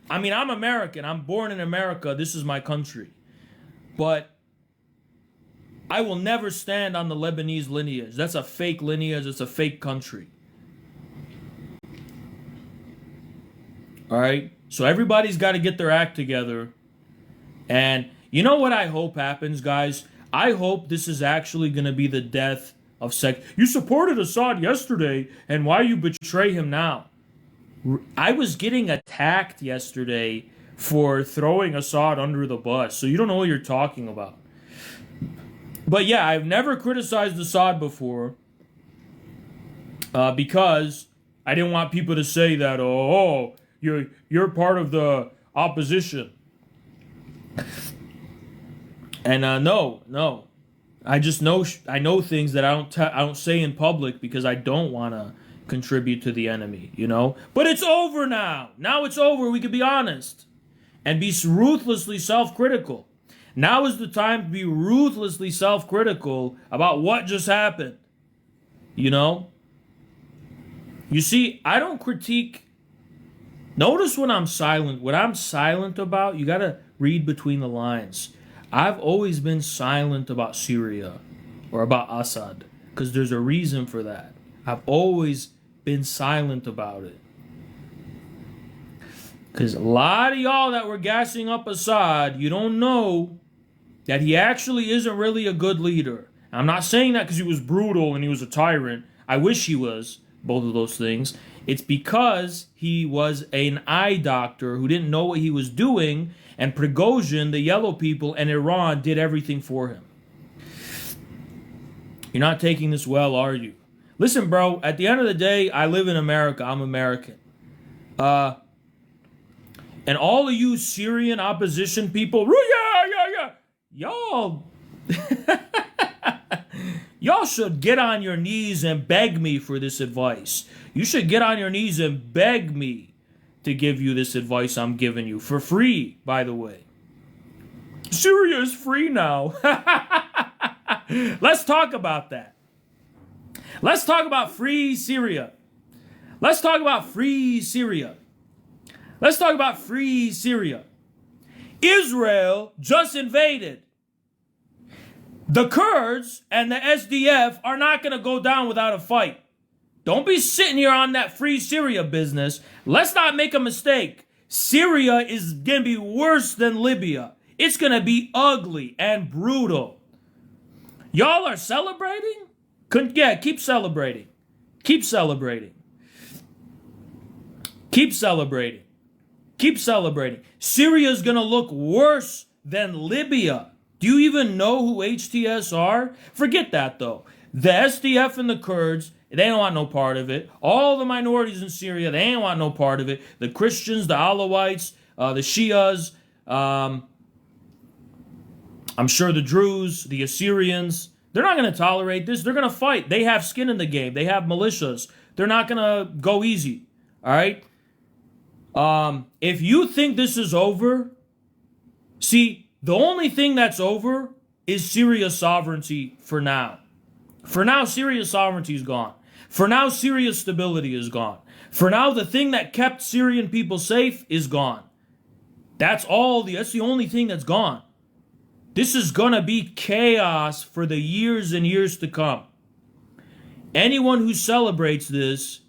I mean, I'm American. I'm born in America. This is my country. But I will never stand on the Lebanese lineage. That's a fake lineage. It's a fake country. All right? So everybody's got to get their act together. And you know what I hope happens, guys? I hope this is actually going to be the death of You supported Assad yesterday, and why you betray him now? I was getting attacked yesterday for throwing Assad under the bus, so you don't know what you're talking about. But yeah, I've never criticized Assad before because I didn't want people to say that, oh, you're part of the opposition. And no, I just know I know things that I don't say in public because I don't want to contribute to the enemy, you know. But it's over now. Now it's over. We can be honest and be ruthlessly self-critical. Now is the time to be ruthlessly self-critical about what just happened. You know. You see, I don't critique. Notice when I'm silent. What I'm silent about, you gotta read between the lines. I've always been silent about Syria or about Assad because there's a reason for that. I've always been silent about it. Because a lot of y'all that were gassing up Assad, you don't know that he actually isn't really a good leader. I'm not saying that because he was brutal and he was a tyrant. I wish he was, both of those things. It's because he was an eye doctor who didn't know what he was doing, and Prigozhin, the yellow people, and Iran did everything for him. You're not taking this well, are you? Listen, bro, at the end of the day, I live in America. I'm American. And all of you Syrian opposition people, yeah, y'all, y'all should get on your knees and beg me for this advice. You should get on your knees and beg me to give you this advice I'm giving you. For free, by the way. Syria is free now. Let's talk about that. Let's talk about free Syria. Let's talk about free Syria. Let's talk about free Syria. Israel just invaded. The Kurds and the SDF are not going to go down without a fight. Don't be sitting here on that free Syria business. Let's not make a mistake. Syria is going to be worse than Libya. It's going to be ugly and brutal. Y'all are celebrating? Yeah, keep celebrating. Keep celebrating. Keep celebrating. Keep celebrating. Syria is going to look worse than Libya. Do you even know who HTS are? Forget that, though. The SDF and the Kurds, they don't want no part of it. All the minorities in Syria, they ain't want no part of it. The Christians, the Alawites, the Shias, I'm sure the Druze, the Assyrians, they're not going to tolerate this. They're going to fight. They have skin in the game. They have militias. They're not going to go easy. All right? If you think this is over, see, the only thing that's over is Syria's sovereignty for now. For now, Syria's sovereignty is gone. For now, Syria's stability is gone. For now, the thing that kept Syrian people safe is gone. That's the only thing that's gone. This is going to be chaos for the years and years to come. Anyone who celebrates this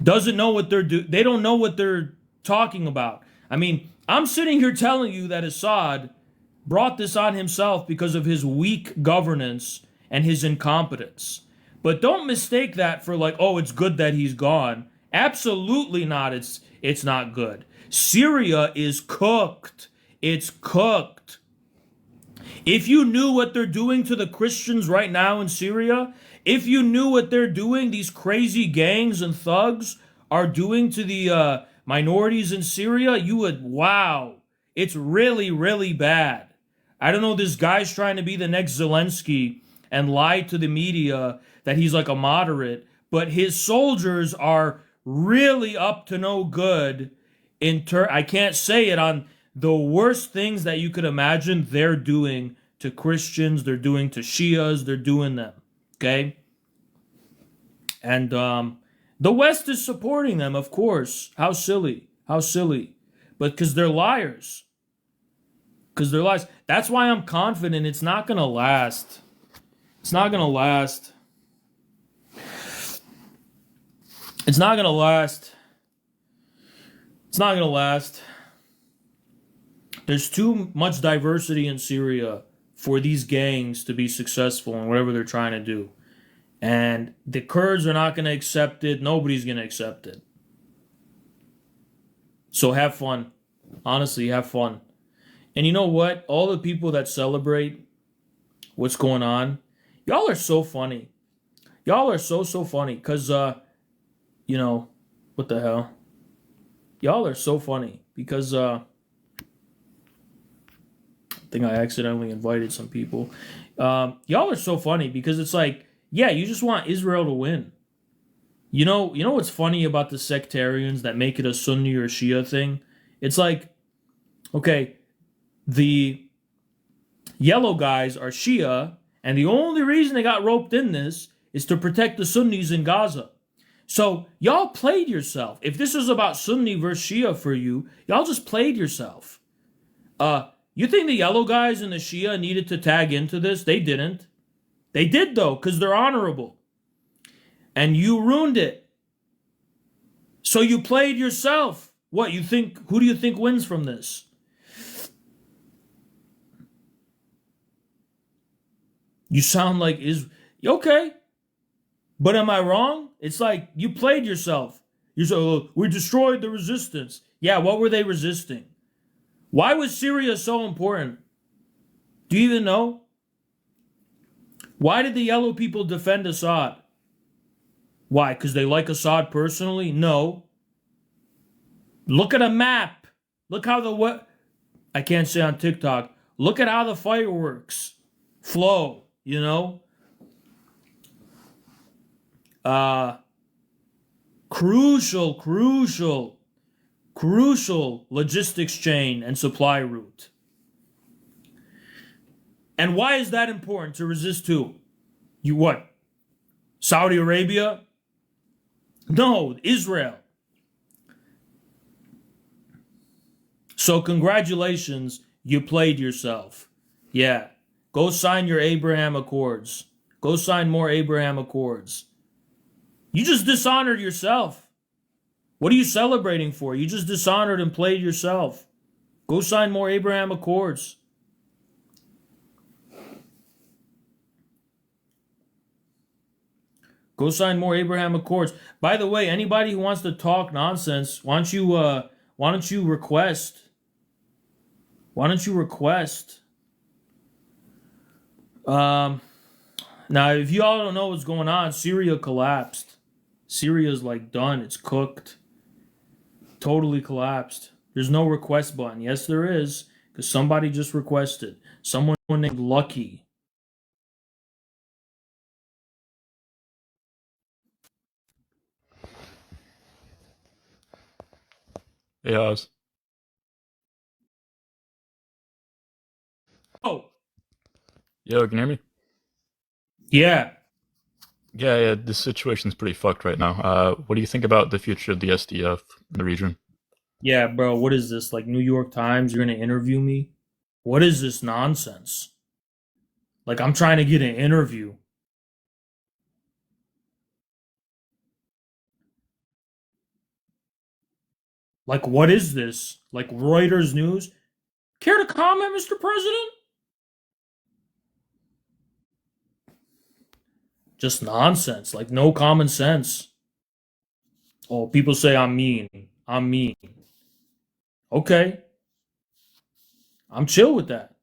doesn't know what they're doing. They don't know what they're talking about. I mean, I'm sitting here telling you that Assad brought this on himself because of his weak governance and his incompetence. But don't mistake that for like, oh, it's good that he's gone. Absolutely not. It's not good. Syria is cooked. It's cooked. If you knew what they're doing to the Christians right now in Syria, if you knew what they're doing, these crazy gangs and thugs are doing to the minorities in Syria, you would, wow, it's really, really bad. I don't know, this guy's trying to be the next Zelensky and lie to the media that he's like a moderate, but his soldiers are really up to no good I can't say it on the worst things that you could imagine they're doing to Christians, they're doing to Shias, they're doing them, okay? And the West is supporting them, of course. How silly, how silly. but because they're liars. Because they're lies. That's why I'm confident it's not gonna last. It's not gonna last. It's not gonna last. It's not gonna last. There's too much diversity in Syria for these gangs to be successful in whatever they're trying to do. And the Kurds are not going to accept it. Nobody's going to accept it. So have fun. Honestly, have fun. And you know what? All the people that celebrate what's going on, y'all are so funny. Y'all are so funny. Because, you know, what the hell? Y'all are so funny. Because, I think I accidentally invited some people. Y'all are so funny because it's like, yeah, you just want Israel to win. You know what's funny about the sectarians that make it a Sunni or Shia thing? It's like, okay, the yellow guys are Shia, and the only reason they got roped in this is to protect the Sunnis in Gaza. So y'all played yourself. If this was about Sunni versus Shia for you, y'all just played yourself. You think the yellow guys and the Shia needed to tag into this? They didn't. They did, though, because they're honorable. And you ruined it. So you played yourself. What, you think, who do you think wins from this? You sound like, okay. But am I wrong? It's like, you played yourself. You said, oh, we destroyed the resistance. Yeah, what were they resisting? Why was Syria so important? Do you even know? Why did the yellow people defend Assad? Why? Because they like Assad personally? No. Look at a map. Look how I can't say on TikTok. Look at how the fireworks flow, you know? Crucial logistics chain and supply route. And why is that important to resist who? You what? Saudi Arabia? No, Israel. So congratulations, you played yourself. Yeah. Go sign your Abraham Accords. Go sign more Abraham Accords. You just dishonored yourself. What are you celebrating for? You just dishonored and played yourself. Go sign more Abraham Accords. Go sign more Abraham Accords. By the way, anybody who wants to talk nonsense, why don't you request? Why don't you request? Now, if you all don't know what's going on, Syria collapsed. Syria's like done. It's cooked. Totally collapsed. There's no request button. Yes, there is, because somebody just requested. Someone named Lucky. Hey, Oz. Oh, Yo, can you hear me? yeah. Yeah, this situation's pretty fucked right now. What do you think about the future of the SDF in the region? Yeah, bro, what is this? Like New York Times, you're gonna interview me? What is this nonsense? Like I'm trying to get an interview. Like what is this? Like Reuters News? Care to comment, Mr. President? Just nonsense. Like no common sense. Oh, people say I'm mean. I'm mean. Okay. I'm chill with that.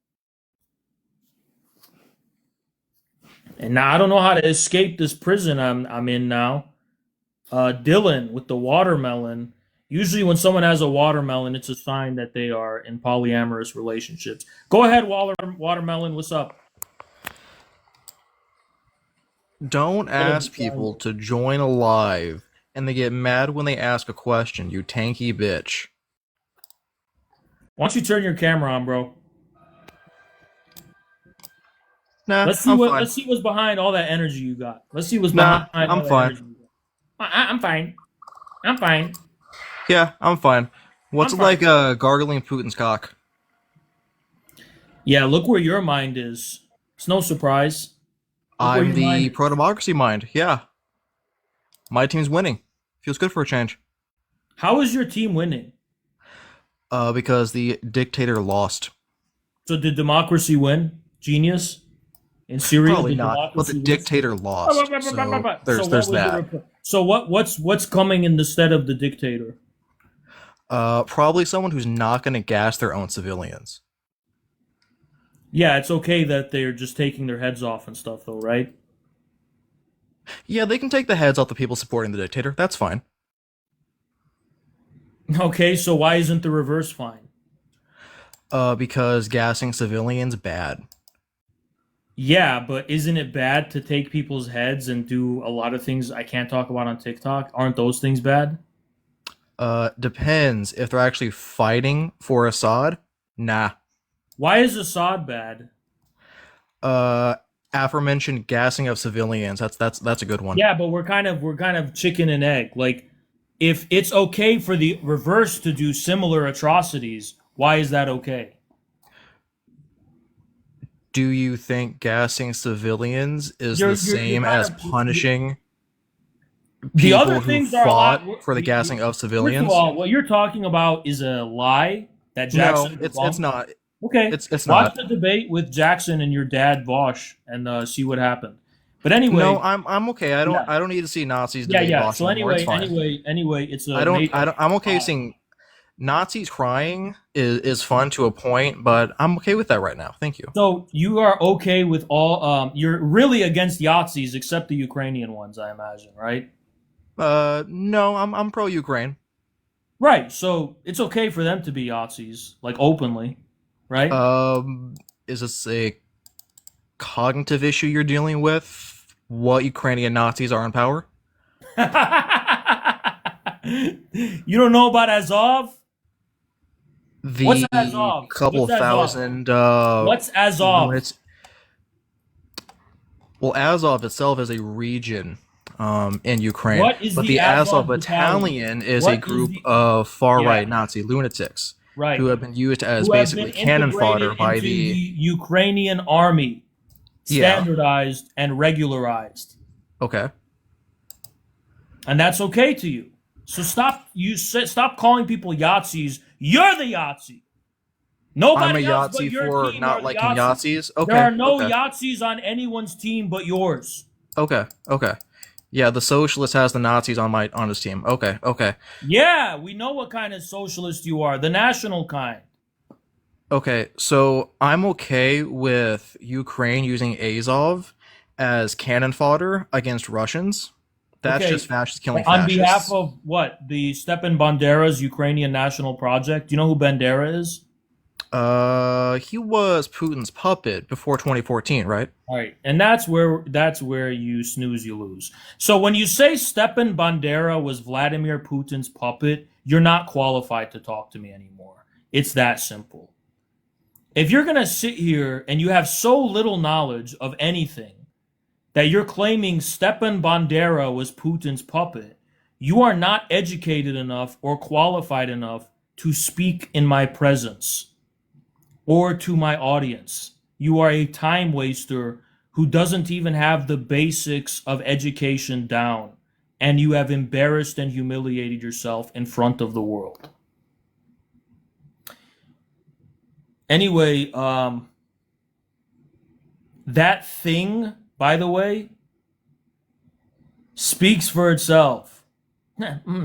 And now I don't know how to escape this prison I'm in now. Dylan with the watermelon. Usually, when someone has a watermelon, it's a sign that they are in polyamorous relationships. Go ahead, Watermelon. What's up? Don't ask people to join a live and they get mad when they ask a question, you tanky bitch. Why don't you turn your camera on, bro? Nah, Let's see I'm what. fine. Let's see what's behind all that energy you got. Let's see what's Nah, behind I'm all that fine. energy you got. I'm fine. I'm fine. Yeah, I'm fine. What's I'm it like gargling Putin's cock? Yeah, look where your mind is. It's no surprise. Look where I'm your mind the is. pro-democracy mind. Yeah, my team's winning. Feels good for a change. How is your team winning? Because the dictator lost. So did democracy win? Genius? In Syria, Probably did not, but the democracy win? dictator lost. So So there's what was the that. so what's coming in the stead of the dictator? Probably someone who's not going to gas their own civilians. Yeah, it's okay that they're just taking their heads off and stuff, though, right? Yeah, they can take the heads off the people supporting the dictator. That's fine. Okay, so why isn't the reverse fine? Because gassing civilians bad. Yeah, but isn't it bad to take people's heads and do a lot of things I can't talk about on TikTok? Aren't those things bad? Depends if they're actually fighting for Assad. Nah. Why is Assad bad? Uh, Aforementioned gassing of civilians. That's a good one. Yeah, but we're kind of chicken and egg. Like, if it's okay for the reverse to do similar atrocities, why is that okay? Do you think gassing civilians is You're the same kind as of punishing the people other who things are a lot. fought for the gassing of First of civilians? all, what you're talking about is a lie that No, Jackson. it's not. Okay, It's watch not. the debate with Jackson and your dad Vosh and see what happened. But anyway, No, I'm okay. yeah, I don't need to see Nazis yeah, debate yeah. Bosch So anymore. It's fine. anyway, it's a major. I'm okay seeing Nazis crying is fun to a point, but I'm okay with that right now. Thank you. So you are okay with all? You're really against Yahtzees, except the Ukrainian ones, I imagine, right? No, I'm pro Ukraine. Right. So it's okay for them to be Yahtzees, like openly, right? Is this a cognitive issue you're dealing with? What Ukrainian Nazis are in power? You don't know about Azov? What's The Azov? couple What's Azov? thousand What's Azov? units. Well, Azov itself is a region in Ukraine, What is but the the Azov Azov Battalion is What a is group the of far-right yeah, Nazi lunatics right? who have been used as Who have basically been cannon fodder integrated by into the the Ukrainian army, yeah. standardized and regularized, Okay. and that's okay to you. So stop calling people Yahtzees. You're the Yahtzee. I'm a Nobody else but Yahtzee your for team not are the liking Yahtzees. Yahtzees. There Okay. are no Okay. Yahtzees on anyone's team but yours. Okay. Okay. Yeah, the socialist has the Nazis on his team. Okay. Okay. Yeah, we know what kind of socialist you are, the national kind. Okay. So I'm okay with Ukraine using Azov as cannon fodder against Russians. That's Okay, just fascists killing on behalf fascists. of what? The Stepan Bandera's Ukrainian National Project. Do you know who Bandera is? He was Putin's puppet before 2014, right? All right, and that's where you snooze, you lose. So when you say Stepan Bandera was Vladimir Putin's puppet, you're not qualified to talk to me anymore. It's that simple. If you're gonna sit here and you have so little knowledge of anything that you're claiming Stepan Bandera was Putin's puppet, you are not educated enough or qualified enough to speak in my presence or to my audience. You are a time waster who doesn't even have the basics of education down, and you have embarrassed and humiliated yourself in front of the world. Anyway, that thing, by the way, speaks for itself.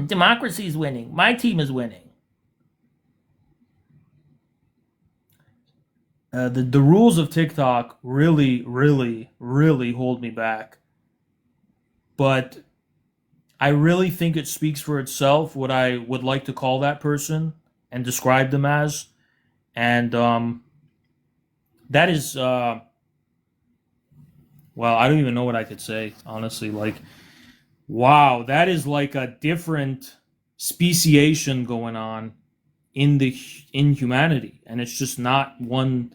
Democracy is winning. My team is winning. The rules of TikTok really, really, really hold me back. But I really think it speaks for itself what I would like to call that person and describe them as. And that is, well, I don't even know what I could say, honestly. Like, wow, that is like a different speciation going on in humanity, and it's just not one.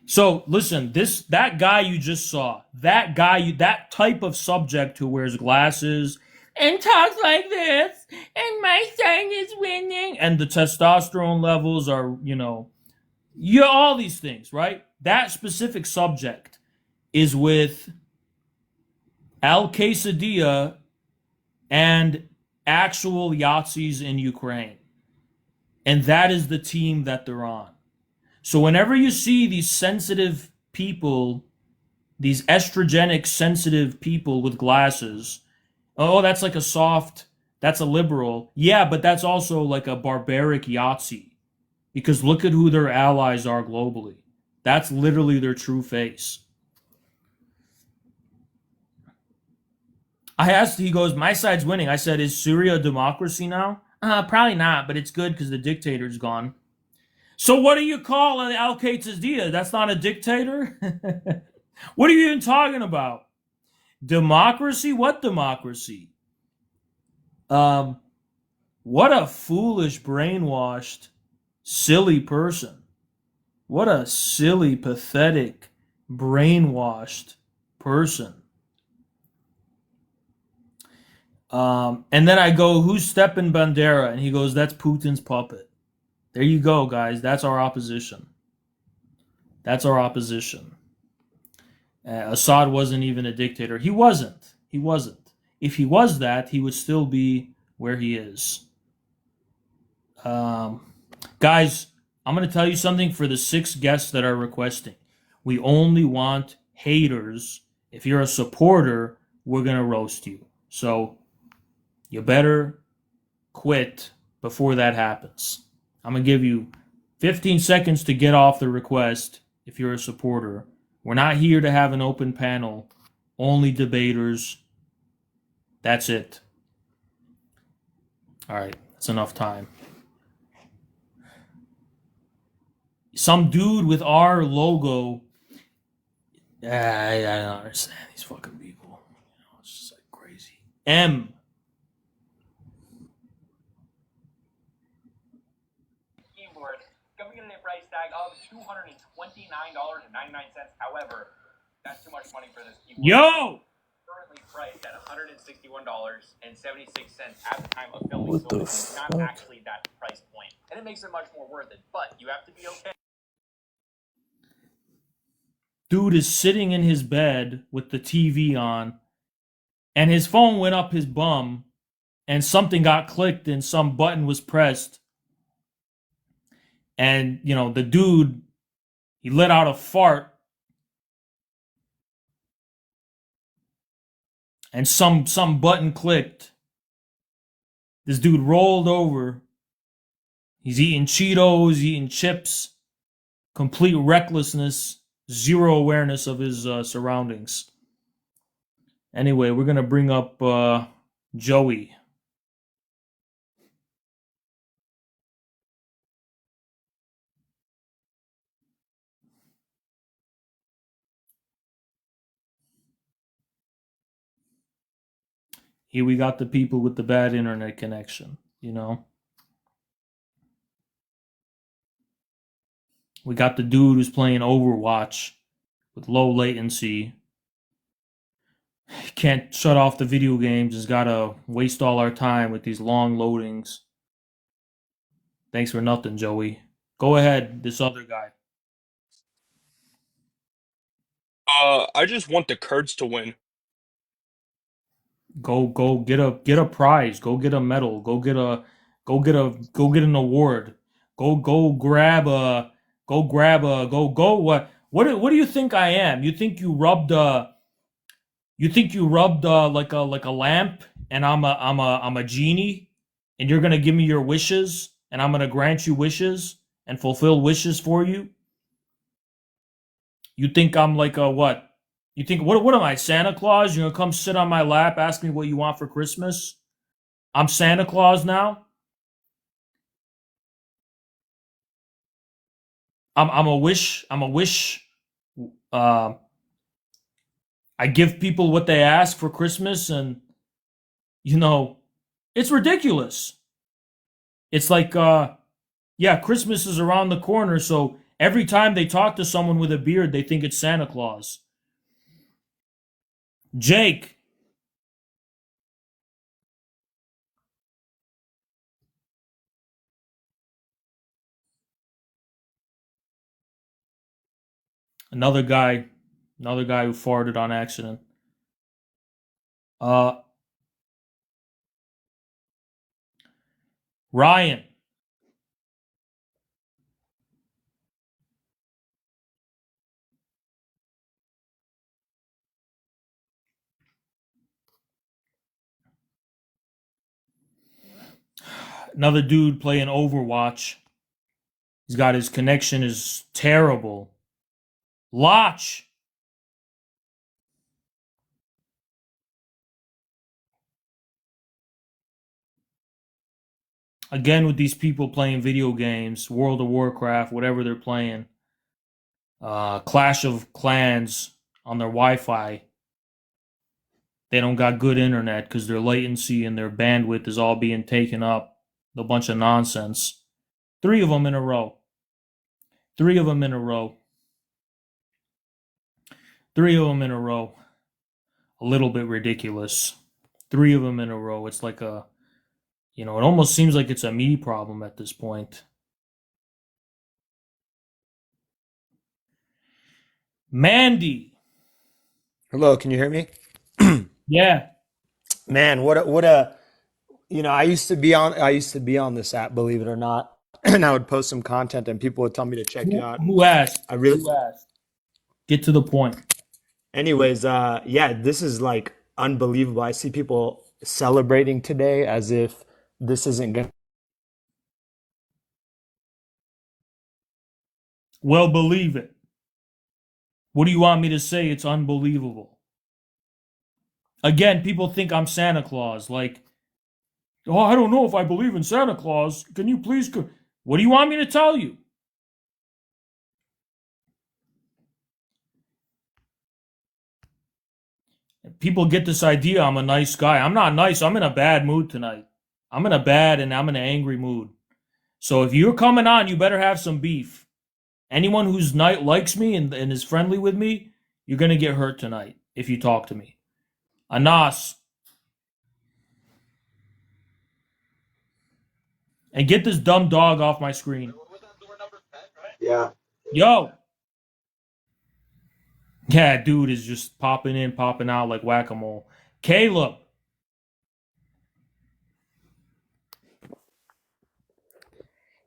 So listen, that guy you just saw, that type of subject who wears glasses, and talks like this, and my son is winning, and the testosterone levels are, yeah, all these things, right? That specific subject is with Al Quesadilla and actual Yahtzees in Ukraine. And that is the team that they're on. So whenever you see these sensitive people, these estrogenic sensitive people with glasses, oh, that's like a soft, that's a liberal. Yeah, but that's also like a barbaric Yahtzee. Because look at who their allies are globally. That's literally their true face. I asked, he goes, my side's winning. I said, is Syria a democracy now? Probably not, but it's good because the dictator's gone. So what do you call Al Qaeda? That's not a dictator? What are you even talking about? Democracy? What democracy? What a foolish, brainwashed, silly person. What a silly, pathetic, brainwashed person. And then I go, who's Stepan Bandera? And he goes, that's Putin's puppet. There you go, guys. That's our opposition. That's our opposition. Assad wasn't even a dictator. He wasn't. He wasn't. If he was that, he would still be where he is. Guys, I'm going to tell you something for the 6 guests that are requesting. We only want haters. If you're a supporter, we're going to roast you. So you better quit before that happens. I'm going to give you 15 seconds to get off the request if you're a supporter. We're not here to have an open panel. Only debaters. That's it. All right. That's enough time. Some dude with our logo. I don't understand these fucking people. It's just like crazy. M. Keyboard coming in at a price tag of $229.99. However, that's too much money for this keyboard. Yo! Currently priced at $161.76 at the time of filming. What so the it's not fuck? actually that price point. And it makes it much more worth it. But you have to be okay. Dude is sitting in his bed with the TV on, and his phone went up his bum, and something got clicked and some button was pressed. And, the dude, he let out a fart. And some button clicked. This dude rolled over. He's eating Cheetos, eating chips. Complete recklessness. Zero awareness of his surroundings. Anyway, we're going to bring up Joey. Here we got the people with the bad internet connection, We got the dude who's playing Overwatch with low latency. Can't shut off the video games. Has got to waste all our time with these long loadings. Thanks for nothing, Joey. Go ahead, this other guy. I just want the Kurds to win. Go get a prize. Go get a medal. Go get an award. Go grab a what do you think I am? You think you rubbed like a lamp and I'm a genie and you're going to give me your wishes and I'm going to grant you wishes and fulfill wishes for you? You think I'm like a what? You think what am I, Santa Claus? You're gonna come sit on my lap, ask me what you want for Christmas? I'm Santa Claus now. I'm a wish. I give people what they ask for Christmas, and it's ridiculous. It's like Christmas is around the corner, so every time they talk to someone with a beard, they think it's Santa Claus. Jake, Another guy who farted on accident. Ryan. Another dude playing Overwatch. He's got his connection is terrible. Lotch. Again with these people playing video games, World of Warcraft, whatever they're playing. Clash of Clans on their Wi-Fi. They don't got good internet because their latency and their bandwidth is all being taken up. A bunch of nonsense. 3 of them in a row. 3 of them in a row. 3 of them in a row. A little bit ridiculous. 3 of them in a row. It's like a, it almost seems like it's a me problem at this point. Mandy. Hello, can you hear me? Yeah. Man, what a I used to be on this app, believe it or not. And I would post some content and people would tell me to check it out. Who asked? I really Who asked? Get to the point. Anyways, yeah, this is like unbelievable. I see people celebrating today as if this isn't gonna. Well, believe it. What do you want me to say? It's unbelievable. Again, people think I'm Santa Claus. Like, oh, I don't know if I believe in Santa Claus. Can you please? What do you want me to tell you? People get this idea I'm a nice guy. I'm not nice. I'm in a bad mood tonight. I'm in a bad and I'm in an angry mood. So if you're coming on, you better have some beef. Anyone who's likes me and is friendly with me, you're going to get hurt tonight if you talk to me. Anas. And get this dumb dog off my screen. Yeah. Yo. Yeah, dude is just popping in, popping out like whack-a-mole. Caleb.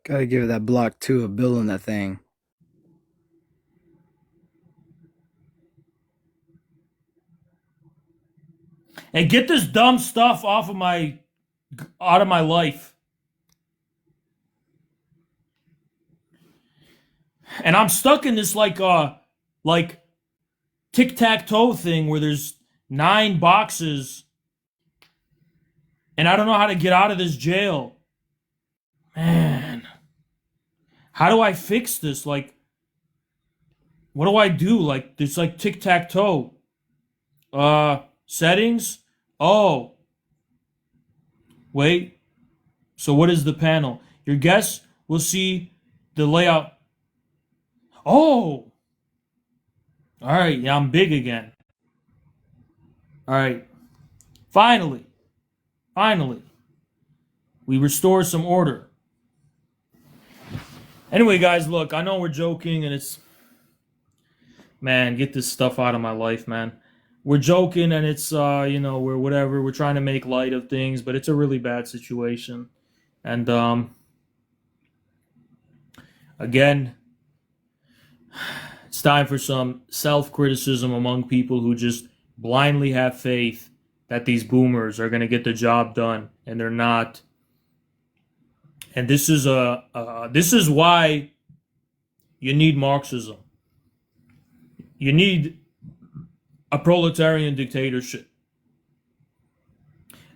Gotta give that block 2 of building that thing. And get this dumb stuff out of my life. And I'm stuck in this like tic-tac-toe thing where there's 9 boxes and I don't know how to get out of this jail. Man. How do I fix this? Like, what do I do? Like, it's like tic-tac-toe. Settings? Oh. Wait. So what is the panel? Your guests will see the layout. Oh. All right. Yeah, I'm big again. All right. Finally. We restore some order. Anyway, guys, look, I know we're joking and it's... Man, get this stuff out of my life, man. We're joking and it's, we're whatever. We're trying to make light of things, but it's a really bad situation. And, again, it's time for some self-criticism among people who just blindly have faith that these boomers are going to get the job done, and they're not. And this is why you need Marxism. You need a proletarian dictatorship.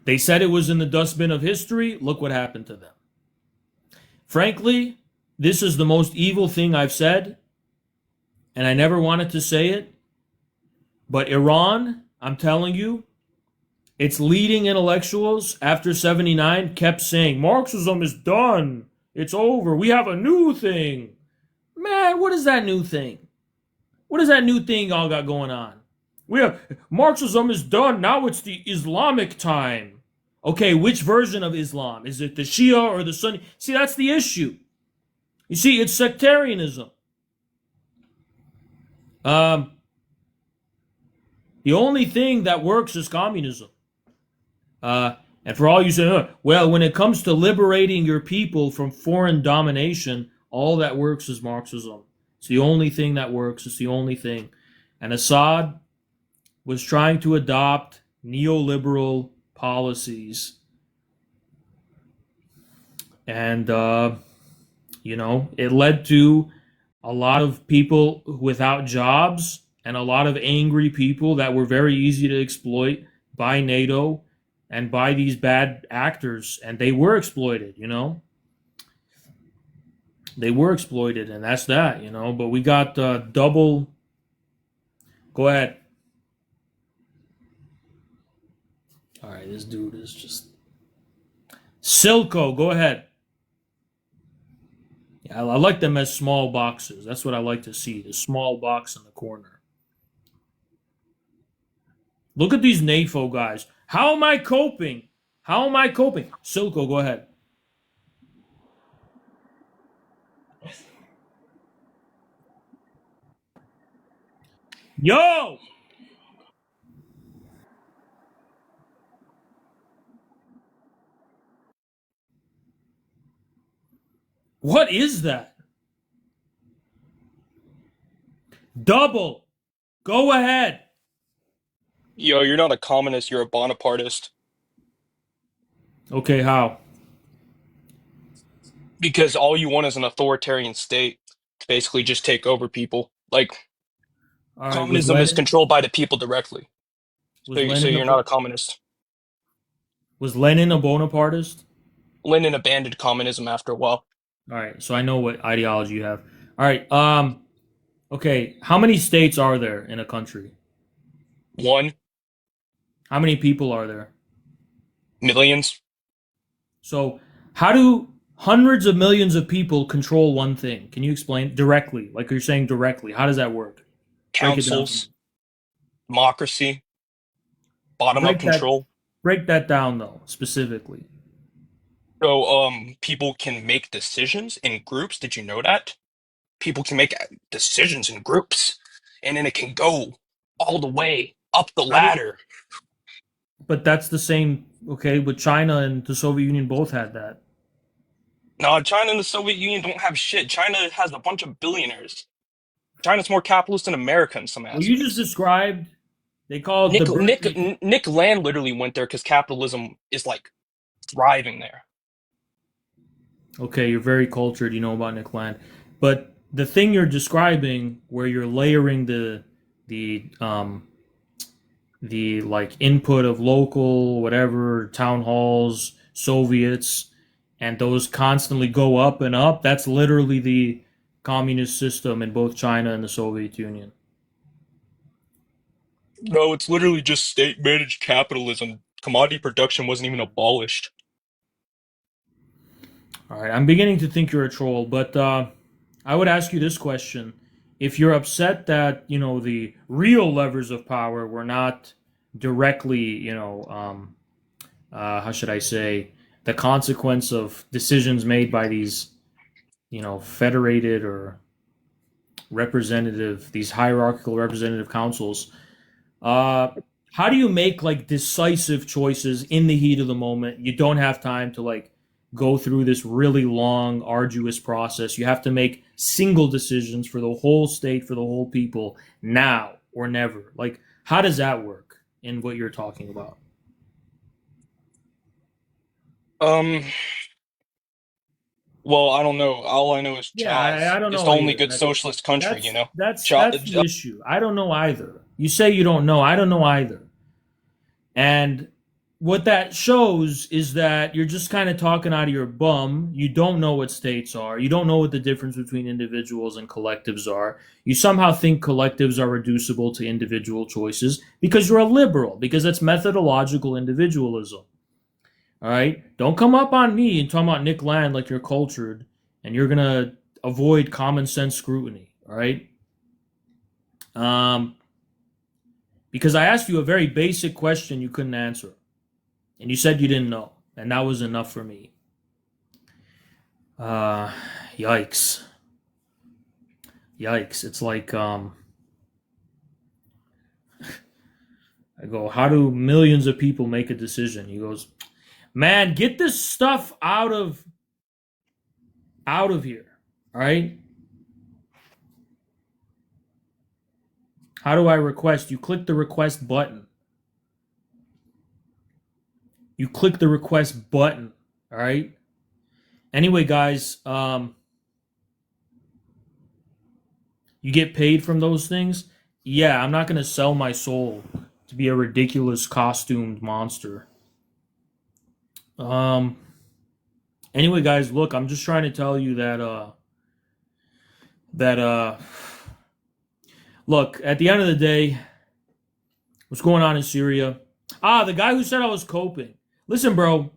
They said it was in the dustbin of history. Look what happened to them. Frankly, this is the most evil thing I've said, and I never wanted to say it. But Iran, I'm telling you, its leading intellectuals after 79 kept saying, Marxism is done. It's over. We have a new thing. Man, what is that new thing? What is that new thing y'all got going on? Marxism is done. Now it's the Islamic time. Okay, which version of Islam? Is it the Shia or the Sunni? See, that's the issue. You see, it's sectarianism. Um, the only thing that works is communism. And for all you say, well, when it comes to liberating your people from foreign domination, all that works is Marxism. It's the only thing that works. It's the only thing. And Assad was trying to adopt neoliberal policies. And, it led to a lot of people without jobs and a lot of angry people that were very easy to exploit by NATO and by these bad actors. And they were exploited, They were exploited, and that's that, But we got double. Go ahead. All right, this dude is just. Silco, go ahead. Yeah, I like them as small boxes. That's what I like to see. The small box in the corner. Look at these NAFO guys. How am I coping? How am I coping? Silco, go ahead. Yo! What is that? Double. Go ahead. Yo, you're not a communist, you're a Bonapartist. Okay, how? Because all you want is an authoritarian state to basically just take over people. Like, All right, communism is controlled by the people directly. was So Lenin you're not a communist. was Lenin a Bonapartist? Lenin abandoned communism after a while. All right, so I know what ideology you have. All right, okay, how many states are there in a country? One, How many people are there? millions, So, how do hundreds of millions of people control one thing? Can you explain directly? Like you're saying directly. How does that work? Break it down for councils, me. democracy, bottom-up Break that control. break that down though, specifically. So, people can make decisions in groups. Did you know that? People can make decisions in groups, and then it can go all the way up the How do ladder. But that's the same, okay, with China and the Soviet Union both had that. No, China and the Soviet Union don't have shit. China has a bunch of billionaires. China's more capitalist than America in some Well, you just aspects. described, they call it the Nick Nick Bernie. Nick Land literally went there because capitalism is like thriving there. Okay, you're very cultured, you know about Nick Land. But the thing you're describing where you're layering the um the like input of local whatever town halls, Soviets, and those constantly go up and up, that's literally the communist system in both China and the Soviet Union. No, it's literally just state-managed capitalism. Commodity production wasn't even abolished. All right, I'm beginning to think you're a troll, but I would ask you this question. If you're upset that, the real levers of power were not directly, how should I say, the consequence of decisions made by these, federated or these hierarchical representative councils, uh, how do you make like decisive choices in the heat of the moment? You don't have time to like go through this really long, arduous process. You have to make single decisions for the whole state, for the whole people, now or never. Like, how does that work in what you're talking about? Um, well, I don't know. All I know is Yeah, I Chaz don't is the know only either. good socialist country, you That's know? that's Cha that's the issue. I don't know either. You say you don't know. I don't know either. And what that shows is that you're just kind of talking out of your bum. You don't know what states are. You don't know what the difference between individuals and collectives are. You somehow think collectives are reducible to individual choices because you're a liberal, because that's methodological individualism. All right? Don't come up on me and talk about Nick Land like you're cultured and you're going to avoid common sense scrutiny. All right? Um, because I asked you a very basic question you couldn't answer. And you said you didn't know. And that was enough for me. Uh, yikes. Yikes. It's like, I go, how do millions of people make a decision? He goes, man, get this stuff out of here. All right. How do I request? You click the request button. You click the request button. All right. Anyway, guys, you get paid from those things. Yeah, I'm not gonna sell my soul to be a ridiculous costumed monster. Um. Anyway, guys, look, I'm just trying to tell you that look, at the end of the day, what's going on in Syria? The guy who said I was coping. Listen, bro.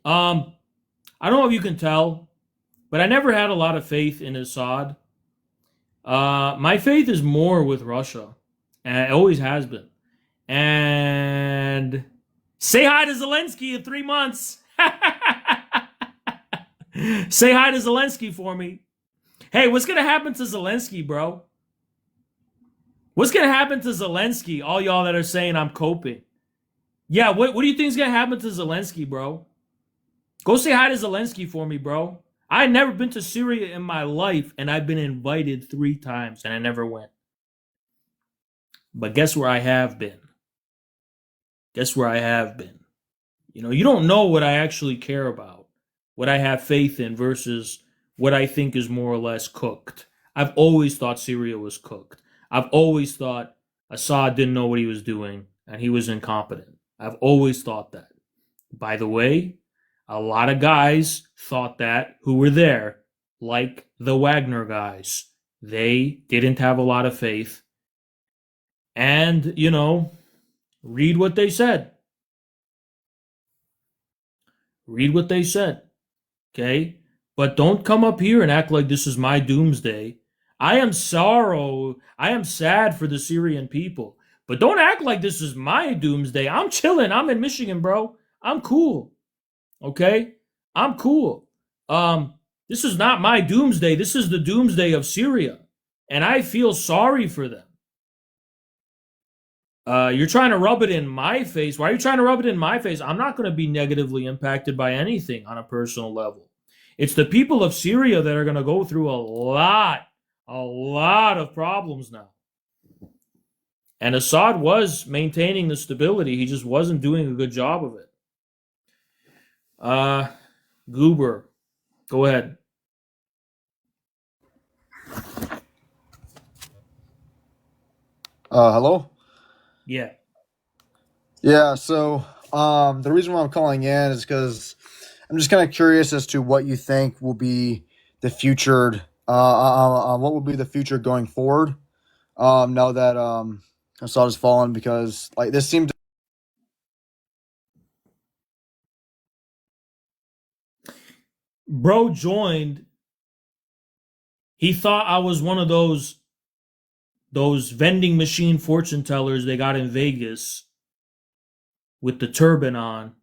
I don't know if you can tell, but I never had a lot of faith in Assad. My faith is more with Russia, and it always has been. And say hi to Zelensky in 3 months. Say hi to Zelensky for me. Hey, what's gonna happen to Zelensky, bro? What's gonna happen to Zelensky? All y'all that are saying I'm coping. Yeah, what do you think is gonna happen to Zelensky, bro? Go say hi to Zelensky for me, bro. I had never been to Syria in my life, and I've been invited 3 times, and I never went. But guess where I have been? Guess where I have been? You know, you don't know what I actually care about, what I have faith in versus what I think is more or less cooked. I've always thought Syria was cooked. I've always thought Assad didn't know what he was doing, and he was incompetent. I've always thought that. By the way, a lot of guys thought that who were there, like the Wagner guys. They didn't have a lot of faith. And, you know, read what they said. Read what they said. Okay? But don't come up here and act like this is my doomsday. I am sad for the Syrian people. But don't act like this is my doomsday. I'm chilling. I'm in Michigan, bro. I'm cool. Okay? I'm cool. This is not my doomsday. This is the doomsday of Syria. And I feel sorry for them. You're trying to rub it in my face. Why are you trying to rub it in my face? I'm not going to be negatively impacted by anything on a personal level. It's the people of Syria that are going to go through a lot of problems now. And Assad was maintaining the stability. He just wasn't doing a good job of it. Goober, go ahead. Hello? Yeah. Yeah, so the reason why I'm calling in is because I'm just kind of curious as to what you think will be the future, what will be the future going forward, now that Assad has fallen, because like this seemed to. Bro joined. He thought I was one of those vending machine fortune tellers they got in Vegas with the turban on.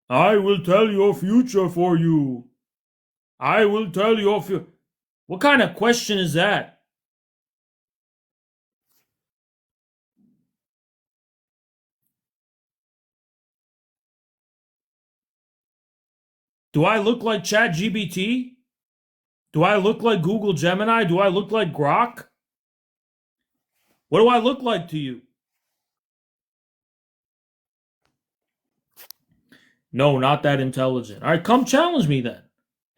I will tell your future for you. I will tell your future. What kind of question is that? Do I look like ChatGPT? Do I look like Google Gemini? Do I look like Grok? What do I look like to you? No, not that intelligent. All right, come challenge me then.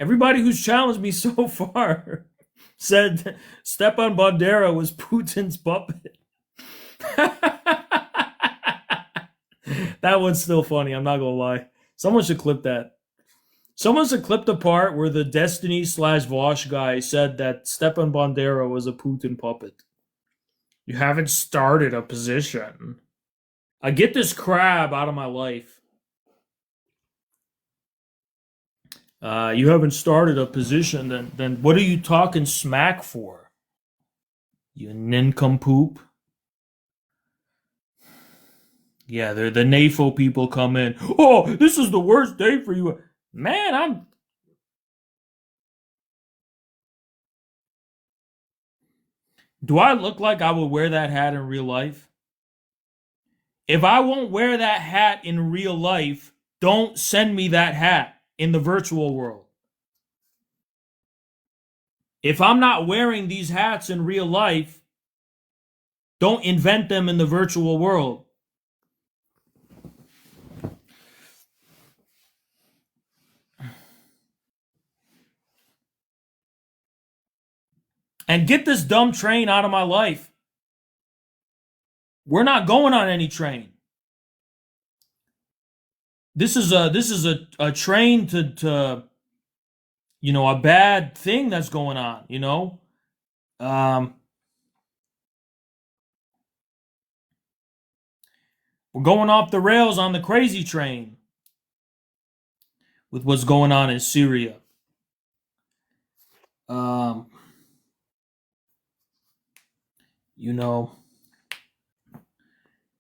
Everybody who's challenged me so far said Stepan Bandera was Putin's puppet. That one's still funny. I'm not going to lie. Someone should clip that. Someone should clip the part where the Destiny / Vosh guy said that Stepan Bandera was a Putin puppet. You haven't started a position. I get this crab out of my life. You haven't started a position, then what are you talking smack for? You nincompoop. Yeah, the NAFO people come in. Oh, this is the worst day for you. Man, Do I look like I would wear that hat in real life? If I won't wear that hat in real life, don't send me that hat in the virtual world. If I'm not wearing these hats in real life, don't invent them in the virtual world. And get this dumb train out of my life. We're not going on any train. This is a train to a bad thing that's going on, We're going off the rails on the crazy train with what's going on in Syria.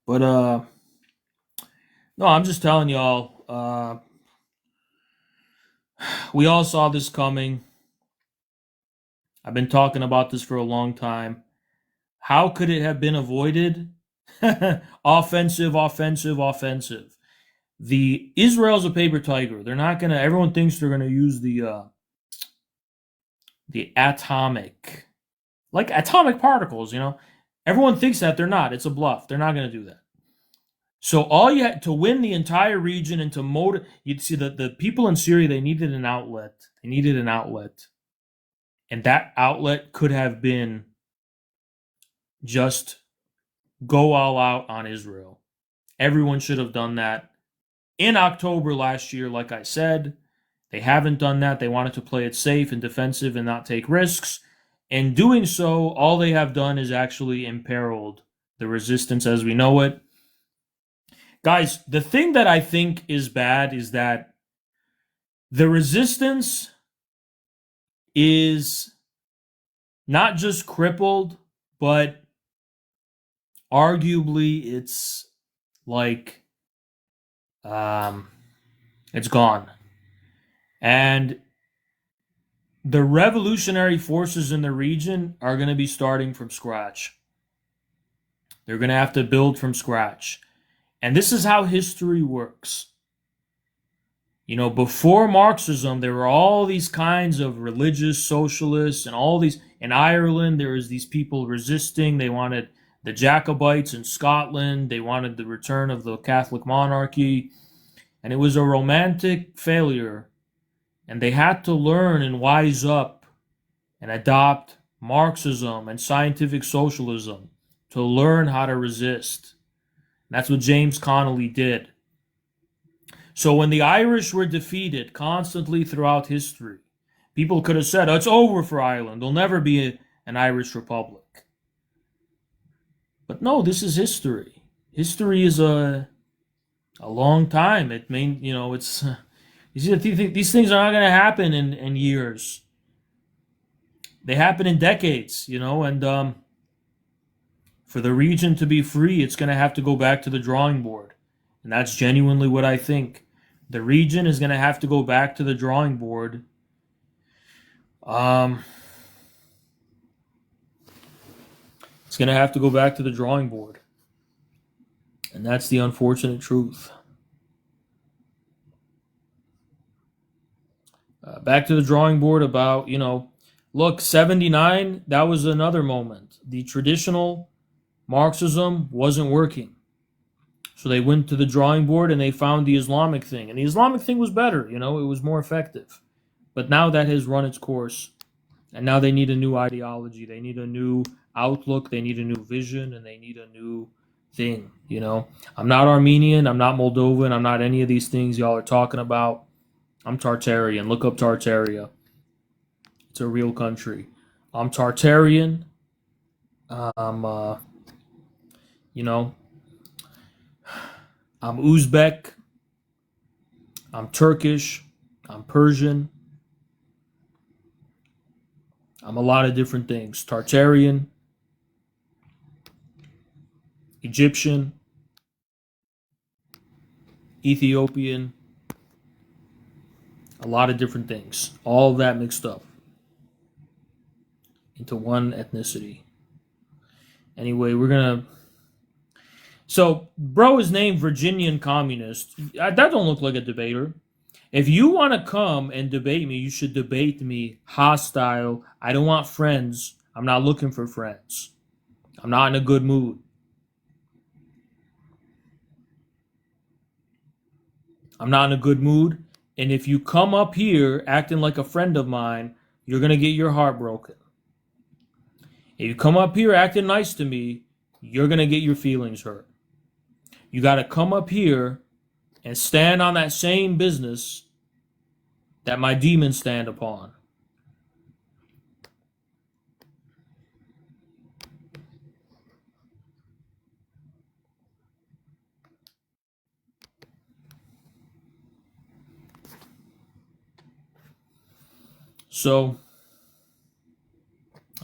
But no, I'm just telling y'all, we all saw this coming. I've been talking about this for a long time. How could it have been avoided? Offensive. The Israel's a paper tiger. They're not gonna. Everyone thinks they're gonna use the atomic particles. Everyone thinks that they're not. It's a bluff. They're not gonna do that. So all you had to win the entire region and to motive, you'd see the people in Syria. They needed an outlet. And that outlet could have been just go all out on Israel. Everyone should have done that in October last year, like I said. They haven't done that. They wanted to play it safe and defensive and not take risks. In doing so, all they have done is actually imperiled the resistance as we know it. Guys, the thing that I think is bad is that the resistance is not just crippled, but arguably it's like it's gone. And the revolutionary forces in the region are going to be starting from scratch. They're going to have to build from scratch. And this is how history works. Before Marxism, there were all these kinds of religious socialists and all these. In Ireland, there was these people resisting. They wanted the Jacobites in Scotland. They wanted the return of the Catholic monarchy. And it was a romantic failure. And they had to learn and wise up and adopt Marxism and scientific socialism to learn how to resist. And that's what James Connolly did. So when the Irish were defeated constantly throughout history, people could have said, it's over for Ireland. There'll never be an Irish republic. But no, this is history. History is a long time. It mean, it's... You see, these things are not going to happen in years. They happen in decades, and for the region to be free, it's going to have to go back to the drawing board. And that's genuinely what I think. The region is going to have to go back to the drawing board. It's going to have to go back to the drawing board. And that's the unfortunate truth. Back to the drawing board about, look, 79, that was another moment. The traditional Marxism wasn't working. So they went to the drawing board and they found the Islamic thing. And the Islamic thing was better, it was more effective. But now that has run its course. And now they need a new ideology. They need a new outlook. They need a new vision. And they need a new thing, I'm not Armenian. I'm not Moldovan. I'm not any of these things y'all are talking about. I'm Tartarian. Look up Tartaria. It's a real country. I'm Tartarian. I'm Uzbek. I'm Turkish. I'm Persian. I'm a lot of different things. Tartarian. Egyptian. Ethiopian. A lot of different things. All of that mixed up into one ethnicity. Anyway, we're going to So, bro is named Virginian Communist. That don't look like a debater. If you want to come and debate me, you should debate me hostile. I don't want friends. I'm not looking for friends. I'm not in a good mood. I'm not in a good mood. And if you come up here acting like a friend of mine, you're going to get your heart broken. If you come up here acting nice to me, you're going to get your feelings hurt. You got to come up here and stand on that same business that my demons stand upon. So,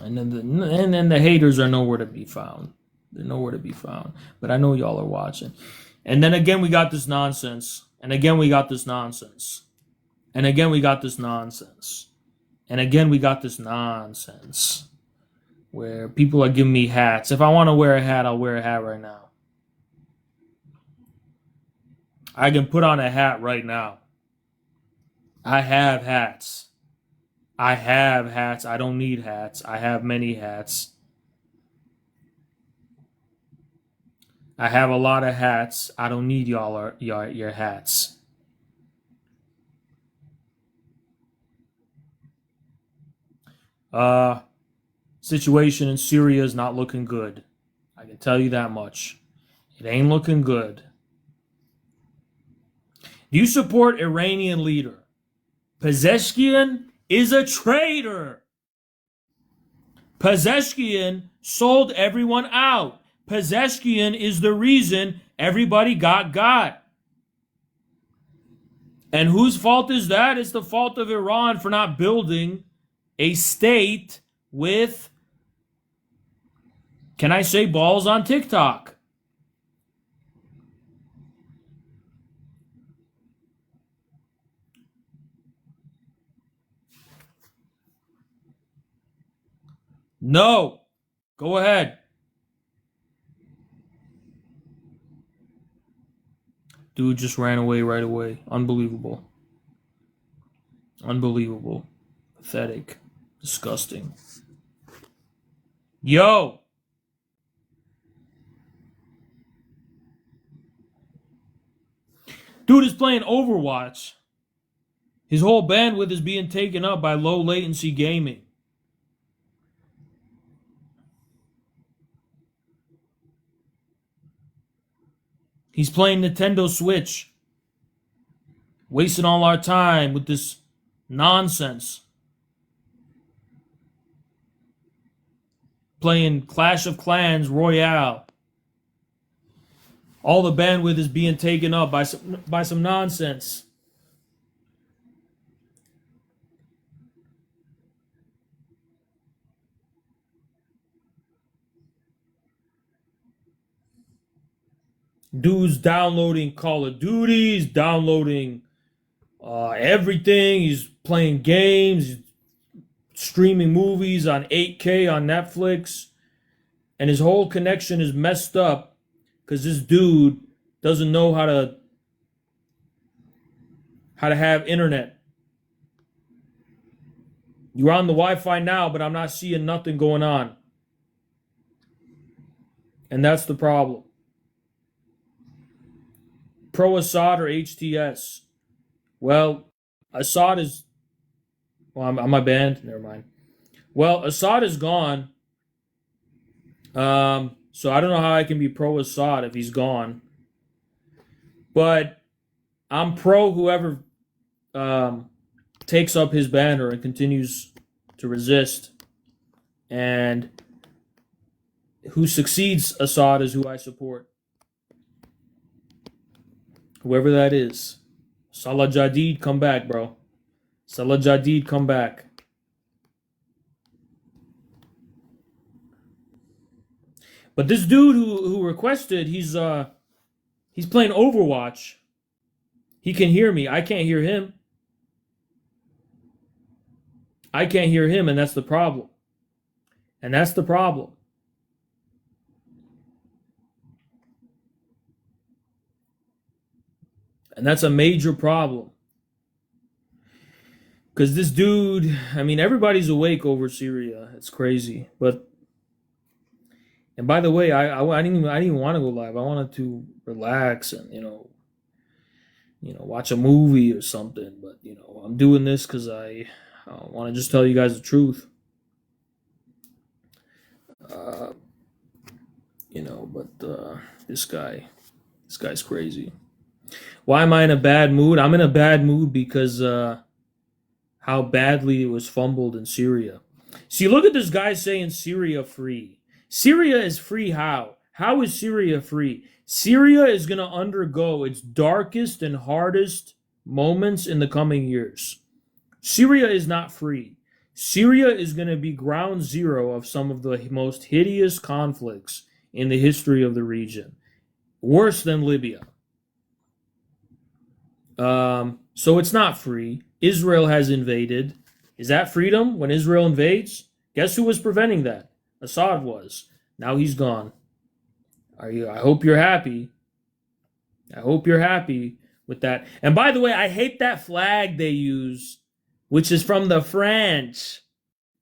and then the haters are nowhere to be found. They're nowhere to be found. But I know y'all are watching. And then again, we got this nonsense. And again, we got this nonsense. And again, we got this nonsense. And again, we got this nonsense. Where people are giving me hats. If I want to wear a hat, I'll wear a hat right now. I can put on a hat right now. I have hats. I have hats. I don't need hats. I have many hats. I have a lot of hats. I don't need your hats. Situation in Syria is not looking good. I can tell you that much. It ain't looking good. Do you support Iranian leader? Pezeshkian is a traitor. Pezeshkian sold everyone out. Pezeshkian is the reason everybody got. And whose fault is that? It's the fault of Iran for not building a state with, can I say, balls on TikTok? No. Go ahead. Dude just ran away right away. Unbelievable. Unbelievable. Pathetic. Disgusting. Yo! Dude is playing Overwatch. His whole bandwidth is being taken up by low latency gaming. He's playing Nintendo Switch. Wasting all our time with this nonsense. Playing Clash of Clans Royale. All the bandwidth is being taken up by some nonsense. Dude's downloading Call of Duty. He's downloading everything. He's playing games. He's streaming movies on 8K on Netflix. And his whole connection is messed up because this dude doesn't know how to have internet. You're on the Wi-Fi now, but I'm not seeing nothing going on. And that's the problem. Pro-Assad or HTS? Well, Assad is... Well, I'm my band. Never mind. Well, Assad is gone. So I don't know how I can be pro-Assad if he's gone. But I'm pro whoever takes up his banner and continues to resist. And who succeeds Assad is who I support. Whoever that is. Salah Jadid, come back, bro. Salah Jadid, come back. But this dude who requested, he's playing Overwatch. He can hear me. I can't hear him. I can't hear him, and that's the problem. And that's the problem. And that's a major problem. Because this dude, I mean, everybody's awake over Syria. It's crazy. But, and by the way, I didn't even want to go live. I wanted to relax and, watch a movie or something. But, I'm doing this because I want to just tell you guys the truth. But this guy's crazy. Why am I in a bad mood? I'm in a bad mood because how badly it was fumbled in Syria. See, look at this guy saying Syria free. Syria is free how? How is Syria free? Syria is going to undergo its darkest and hardest moments in the coming years. Syria is not free. Syria is going to be ground zero of some of the most hideous conflicts in the history of the region. Worse than Libya. So it's not free. Israel has invaded. Is that freedom when Israel invades? Guess who was preventing that? Assad was. Now he's gone. I hope you're happy. I hope you're happy with that. And by the way, I hate that flag they use, which is from the French.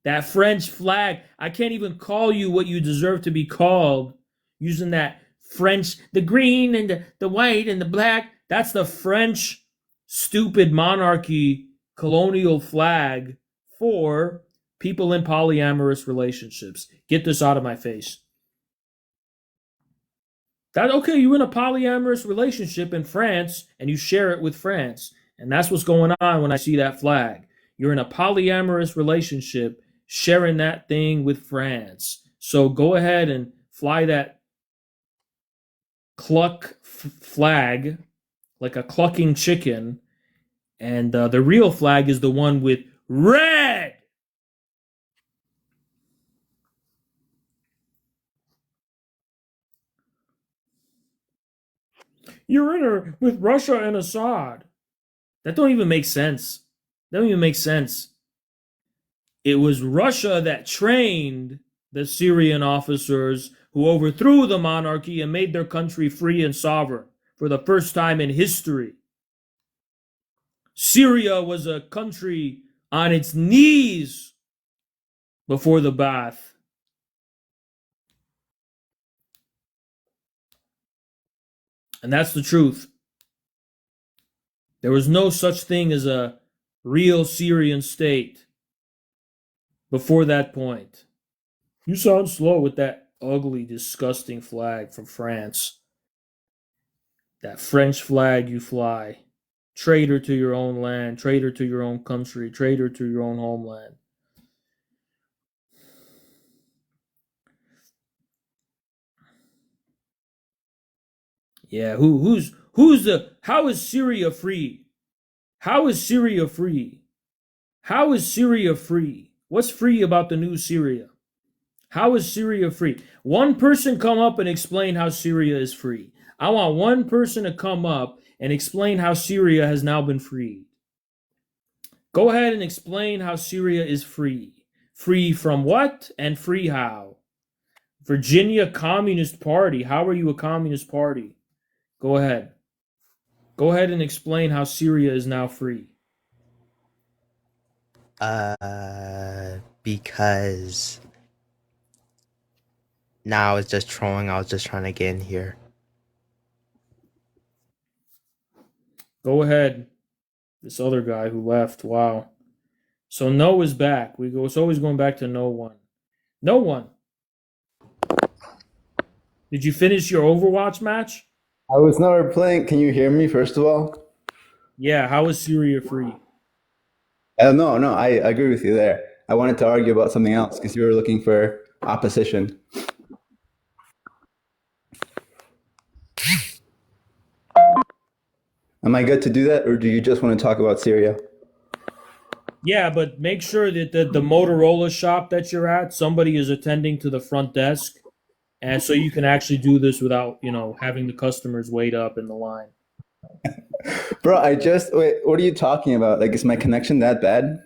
That French flag. I can't even call you what you deserve to be called using that French, the green and the white and the black. That's the French stupid monarchy colonial flag for people in polyamorous relationships. Get this out of my face. Okay, you're in a polyamorous relationship in France and you share it with France. And that's what's going on when I see that flag. You're in a polyamorous relationship sharing that thing with France. So go ahead and fly that cluck flag like a clucking chicken. And the real flag is the one with red. You're in her with Russia and Assad. That don't even make sense. That don't even make sense. It was Russia that trained the Syrian officers who overthrew the monarchy and made their country free and sovereign for the first time in history. Syria was a country on its knees before the Ba'ath. And that's the truth. There was no such thing as a real Syrian state before that point. You sound slow with that ugly, disgusting flag from France. That French flag you fly. Traitor to your own land, traitor to your own country, traitor to your own homeland. Yeah, how is Syria free? How is Syria free? How is Syria free? What's free about the new Syria? How is Syria free? One person come up and explain how Syria is free. I want one person to come up and explain how Syria has now been freed. Go ahead and explain how Syria is free. Free from what and free how? Virginia Communist Party. How are you a communist party? Go ahead. Go ahead and explain how Syria is now free. Because now it's just trolling. I was just trying to get in here. Go ahead. This other guy who left. Wow. So No is back. It's always going back to no one. No one. Did you finish your Overwatch match? I was never playing. Can you hear me, first of all? Yeah, how is Syria free? No, I agree with you there. I wanted to argue about something else because you were looking for opposition. Am I good to do that, or do you just want to talk about Syria? Yeah, but make sure that the Motorola shop that you're at, somebody is attending to the front desk, and so you can actually do this without, having the customers wait up in the line. Bro, wait, what are you talking about? Like, is my connection that bad?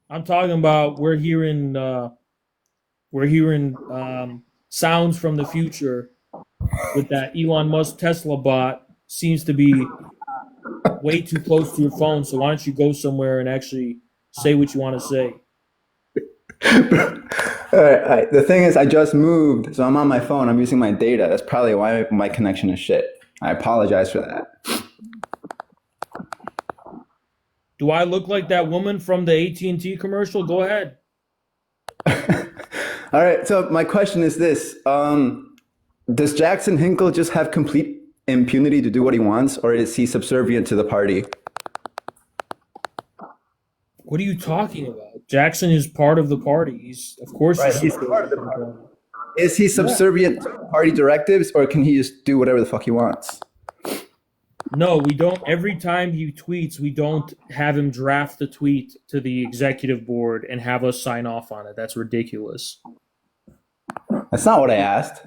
I'm talking about we're hearing sounds from the future with that Elon Musk Tesla bot seems to be way too close to your phone. So why don't you go somewhere and actually say what you want to say? All right. The thing is, I just moved, so I'm on my phone. I'm using my data. That's probably why my connection is shit. I apologize for that. Do I look like that woman from the AT&T commercial? Go ahead. All right. So my question is this: does Jackson Hinkle just have complete impunity to do what he wants, or is he subservient to the party? What are you talking about? Jackson is part of the party. Of course, Right, he's part of the party. Is he subservient to party directives, or can he just do whatever the fuck he wants? No, we don't. Every time he tweets, we don't have him draft the tweet to the executive board and have us sign off on it. That's ridiculous. That's not what I asked.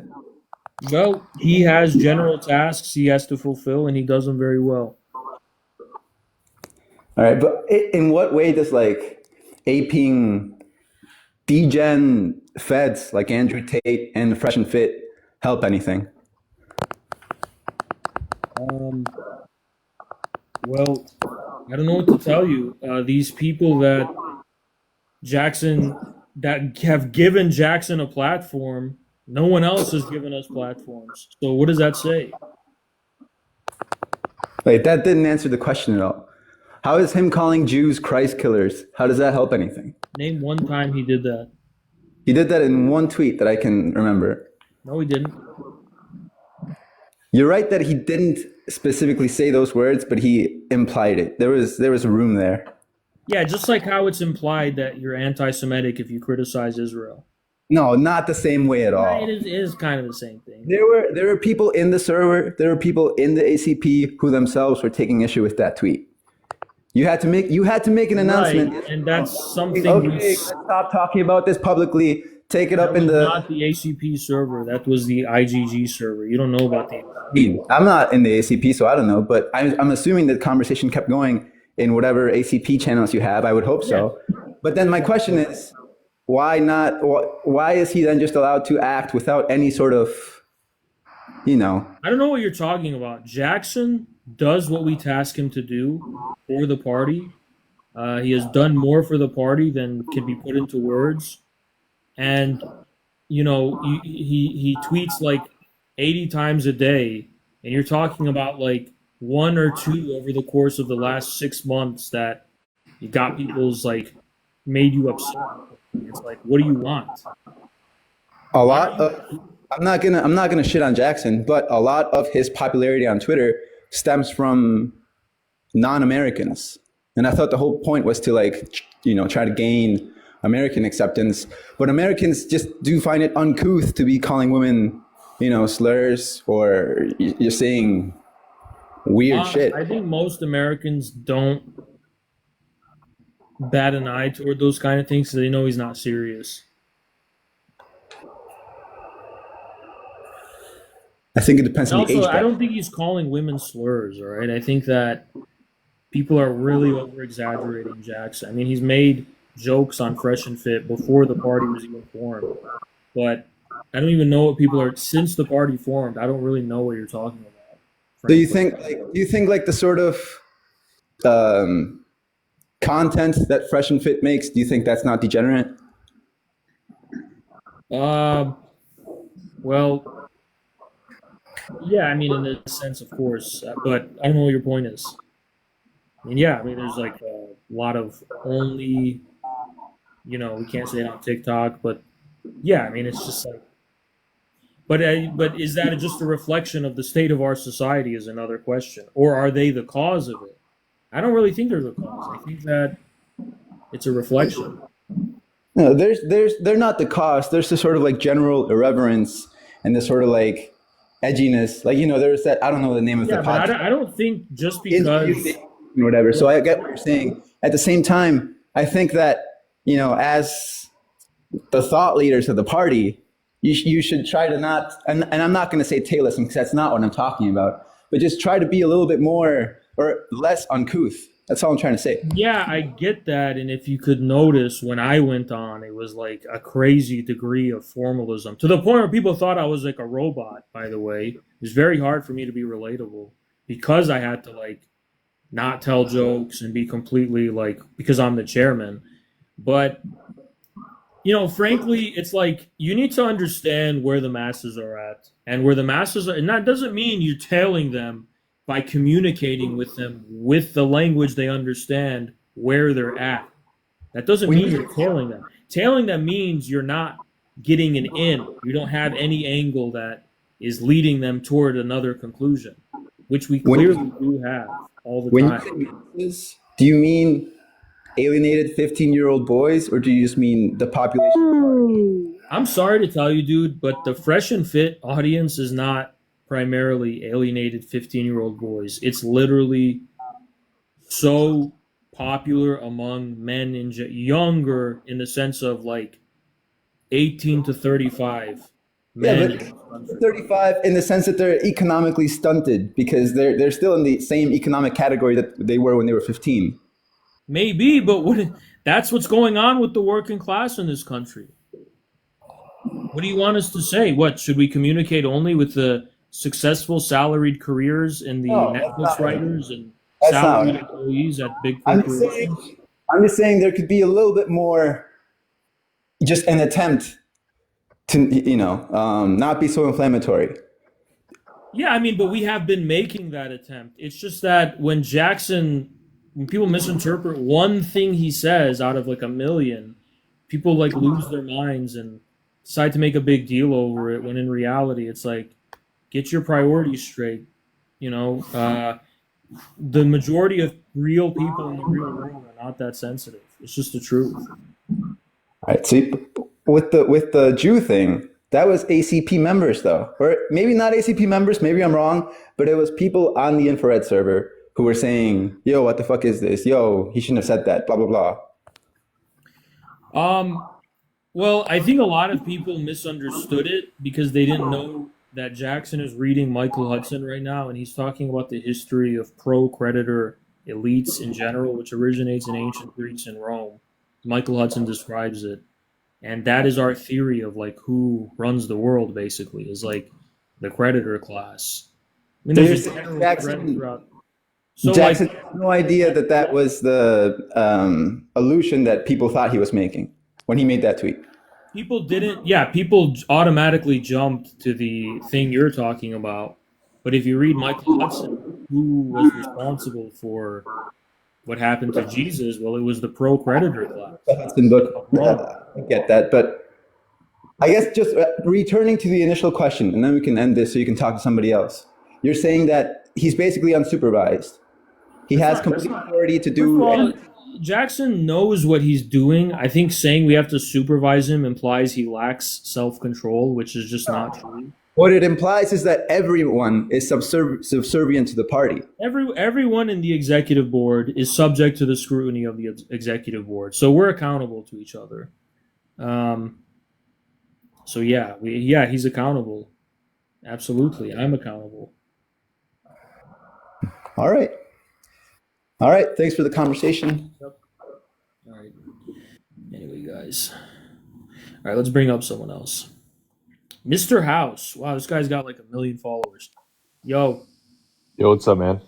Well, he has general tasks he has to fulfill, and he does them very well. All right, but in what way does like aping degen feds like Andrew Tate and Fresh and Fit help anything? Well, I don't know what to tell you. These people that have given Jackson a platform, no one else has given us platforms. So what does that say? Wait, that didn't answer the question at all. How is him calling Jews Christ killers? How does that help anything? Name one time he did that. He did that in one tweet that I can remember. No, he didn't. You're right that he didn't specifically say those words, but he implied it. There was a room there. Yeah, just like how it's implied that you're anti-Semitic if you criticize Israel. No, not the same way at all. It is kind of the same thing. There were people in the server, there were people in the ACP who themselves were taking issue with that tweet. You had to make an announcement. Right, and that's something. Okay, let's stop talking about this publicly. Take it up in the. Not the ACP server. That was the IGG server. You don't know about the. I'm not in the ACP, so I don't know. But I'm assuming that conversation kept going in whatever ACP channels you have. I would hope so. Yeah. But then my question is, why not? Why is he then just allowed to act without any sort of, I don't know what you're talking about. Jackson does what we task him to do for the party. He has done more for the party than can be put into words. And, he tweets like 80 times a day. And you're talking about like one or two over the course of the last 6 months that you got people's like made you upset. It's like, what do you want? A lot of, I'm not gonna shit on Jackson, but a lot of his popularity on Twitter stems from non-Americans. And I thought the whole point was to try to gain American acceptance. But Americans just do find it uncouth to be calling women, slurs, or you're saying weird shit. I think most Americans don't bat an eye toward those kind of things because they know he's not serious. I think it depends on the age. I don't think he's calling women slurs, all right? I think that people are really over-exaggerating Jackson. I mean, he's made jokes on Fresh and Fit before the party was even formed. But I don't even know what people are... Since the party formed, I don't really know what you're talking about. Do you think the sort of content that Fresh and Fit makes, do you think that's not degenerate? Well... Yeah, I mean, in a sense, of course, but I don't know what your point is. I mean, there's like a lot of only, we can't say it on TikTok, but yeah, I mean, it's just like, but is that just a reflection of the state of our society is another question, or are they the cause of it? I don't really think they're the cause. I think that it's a reflection. No, they're not the cause. There's this sort of like general irreverence and this sort of like edginess, there's that, I don't know the name of the podcast. But I don't think just because whatever. So I get what you're saying. At the same time, I think that as the thought leaders of the party, you should try to not, and I'm not going to say tailism because that's not what I'm talking about, but just try to be a little bit more or less uncouth. That's all I'm trying to say. Yeah, I get that. And if you could notice, when I went on, it was like a crazy degree of formalism to the point where people thought I was like a robot, by the way. It was very hard for me to be relatable because I had to not tell jokes and be completely like because I'm the chairman. But frankly, it's like you need to understand where the masses are at and where the masses are, and that doesn't mean you're tailing them by communicating with them with the language they understand where they're at. That doesn't mean you're tailing them. Tailing them means you're not getting an in. You don't have any angle that is leading them toward another conclusion, which we clearly do have all the When time. you say masses, do you mean alienated 15-year-old boys, or do you just mean the population? I'm sorry to tell you, dude, but the fresh and fit audience is not primarily alienated 15-year-old boys. It's literally so popular among men in younger in the sense of like 18 to 35 men. Yeah, but 35 in the sense that they're economically stunted because they're still in the same economic category that they were when they were 15. Maybe, but that's what's going on with the working class in this country. What do you want us to say? What, should we communicate only with the successful salaried careers and the Netflix writers and salaried employees at big corporations? I'm just saying there could be a little bit more, just an attempt to, not be so inflammatory. Yeah, I mean, but we have been making that attempt. It's just that when people misinterpret one thing he says out of like a million, people like lose their minds and decide to make a big deal over it when in reality it's like, get your priorities straight. The majority of real people in the real world are not that sensitive. It's just the truth. All right. See, with the Jew thing, that was ACP members though, or maybe not ACP members. Maybe I'm wrong, but it was people on the infrared server who were saying, "Yo, what the fuck is this? Yo, he shouldn't have said that." Blah blah blah. Well, I think a lot of people misunderstood it because they didn't know that Jackson is reading Michael Hudson right now, and he's talking about the history of pro-creditor elites in general, which originates in ancient Greece and Rome. Michael Hudson describes it, and that is our theory of like who runs the world. Basically, is like the creditor class. I mean, there's a general thread throughout. So Jackson had no idea that was the illusion that people thought he was making when he made that tweet. People automatically jumped to the thing you're talking about. But if you read Michael Hudson, who was responsible for what happened to Jesus, well, it was the pro-creditor class. The Hudson book, I get that. But I guess just returning to the initial question, and then we can end this so you can talk to somebody else. You're saying that he's basically unsupervised. He has complete authority to do. Jackson knows what he's doing. I think saying we have to supervise him implies he lacks self-control, which is just not true. What it implies is that everyone is subservient to the party. Everyone in the executive board is subject to the scrutiny of the executive board, so we're accountable to each other. So he's accountable. Absolutely, I'm accountable. All right. Thanks for the conversation. Yep. All right. Anyway, guys. All right, let's bring up someone else. Mr. House. Wow, this guy's got like 1 million followers. Yo, what's up, man?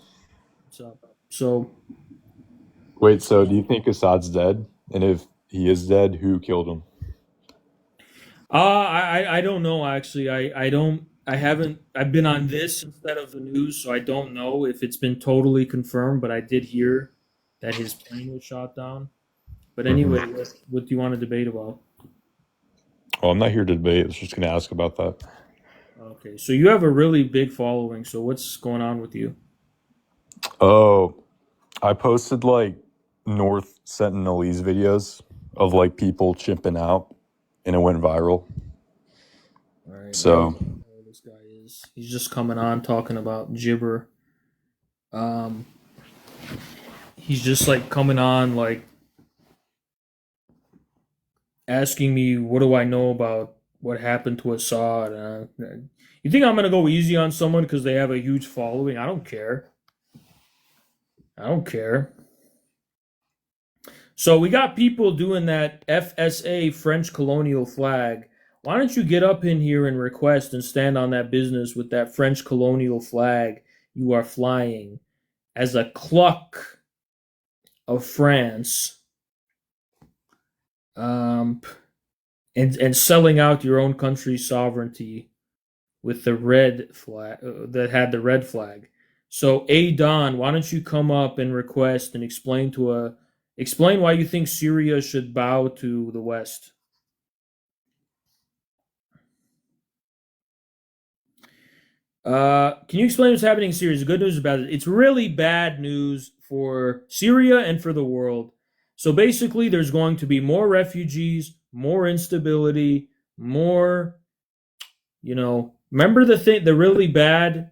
what's up? So, Wait, so do you think Assad's dead? And if he is dead, who killed him? I don't know actually. I've been on this instead of the news, so I don't know if it's been totally confirmed, but I did hear that his plane was shot down. But anyway, what do you want to debate about? Well, I'm not here to debate. I was just going to ask about that. Okay, so you have a really big following, so what's going on with you? Oh, I posted like North Sentinelese videos of like people chimping out, and it went viral. All right, So, this guy is. He's just coming on talking about gibber. He's just like coming on like asking me what do I know about what happened to Assad. You think I'm gonna go easy on someone because they have a huge following? I don't care. So we got people doing that FSA French colonial flag. Why don't you get up in here and request and stand on that business with that French colonial flag you are flying? as a cluck of France, and selling out your own country's sovereignty with the red flag that had the red flag. So, Don, why don't you come up and request and explain why you think Syria should bow to the West? Can you explain what's happening in Syria? Is it good news or bad? It's really bad news for Syria and for the world. So basically, there's going to be more refugees, more instability, more, remember the really bad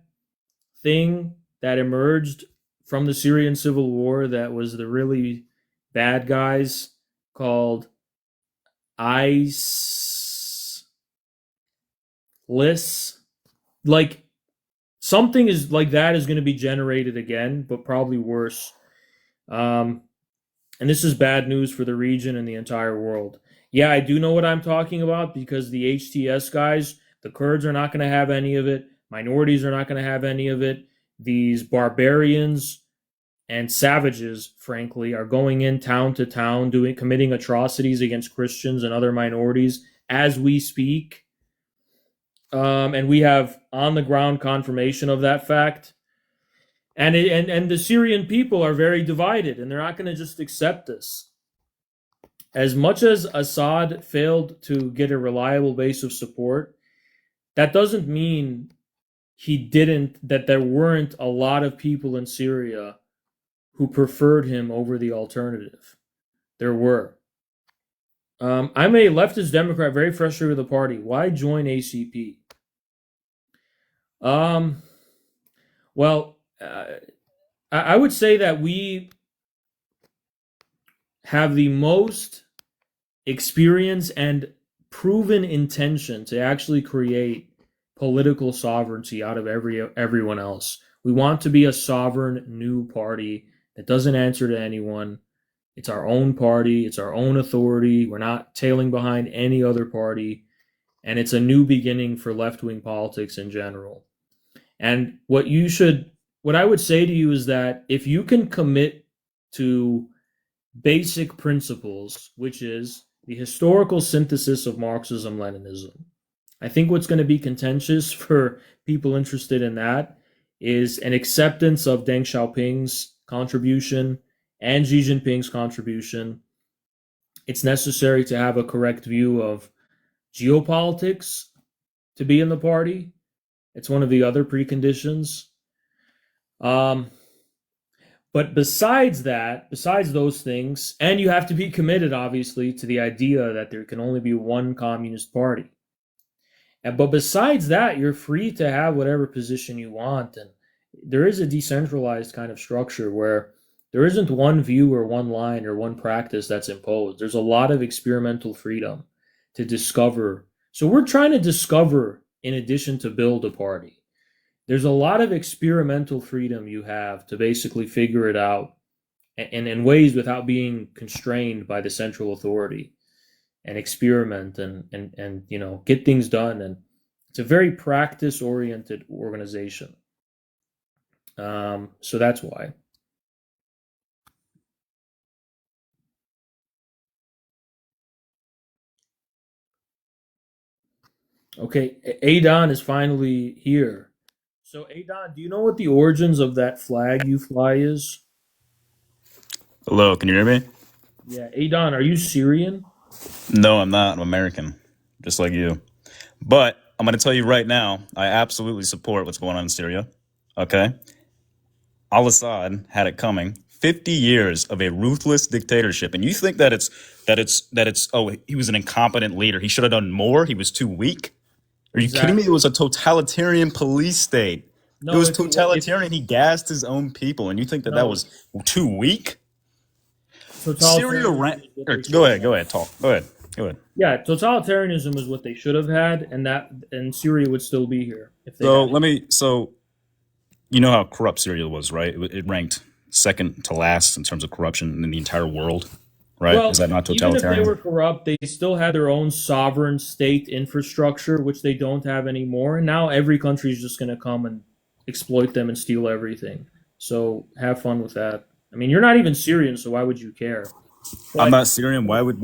thing that emerged from the Syrian civil war that was the really bad guys called ISIS? Like, something is like that is going to be generated again, but probably worse. And this is bad news for the region and the entire world. Yeah, I do know what I'm talking about because the HTS guys, the Kurds are not going to have any of it. Minorities are not going to have any of it. These barbarians and savages, frankly, are going in town to town, committing atrocities against Christians and other minorities as we speak. And we have on the ground confirmation of that fact. And the Syrian people are very divided, and they're not going to just accept this. As much as Assad failed to get a reliable base of support, that doesn't mean that there weren't a lot of people in Syria who preferred him over the alternative. There were. I'm a leftist Democrat, very frustrated with the party. Why join ACP? Well, I would say that we have the most experience and proven intention to actually create political sovereignty out of everyone else. We want to be a sovereign new party that doesn't answer to anyone. It's our own party. It's our own authority. We're not tailing behind any other party. And it's a new beginning for left-wing politics in general. And what I would say to you is that if you can commit to basic principles, which is the historical synthesis of Marxism-Leninism, I think what's going to be contentious for people interested in that is an acceptance of Deng Xiaoping's contribution and Xi Jinping's contribution. It's necessary to have a correct view of geopolitics to be in the party. It's one of the other preconditions. But besides those things, and you have to be committed, obviously, to the idea that there can only be one communist party. But besides that, you're free to have whatever position you want. And there is a decentralized kind of structure where there isn't one view or one line or one practice that's imposed. There's a lot of experimental freedom to discover. So we're trying to discover in addition to build a party. There's a lot of experimental freedom you have to basically figure it out and in ways without being constrained by the central authority and experiment and get things done. And it's a very practice-oriented organization. So that's why. Okay, Adon is finally here. So, Adon, do you know what the origins of that flag you fly is? Hello, can you hear me? Yeah, Adon, are you Syrian? No, I'm not. I'm American, just like you. But I'm going to tell you right now, I absolutely support what's going on in Syria. Okay? Al-Assad had it coming. 50 years of a ruthless dictatorship. And you think that he was an incompetent leader. He should have done more. He was too weak. Are you kidding me? It was a totalitarian police state. No, it was totalitarian. He gassed his own people. And you think that was too weak? Syria ran. Go ahead. Talk. Go ahead. Yeah, totalitarianism is what they should have had, and Syria would still be here if they. So you know how corrupt Syria was, right? It ranked second to last in terms of corruption in the entire world, right? Well, is that not totalitarian? Even if they were corrupt, they still had their own sovereign state infrastructure, which they don't have anymore. And now every country is just going to come and exploit them and steal everything. So have fun with that. I mean, you're not even Syrian, so why would you care? I'm But not Syrian. Why the would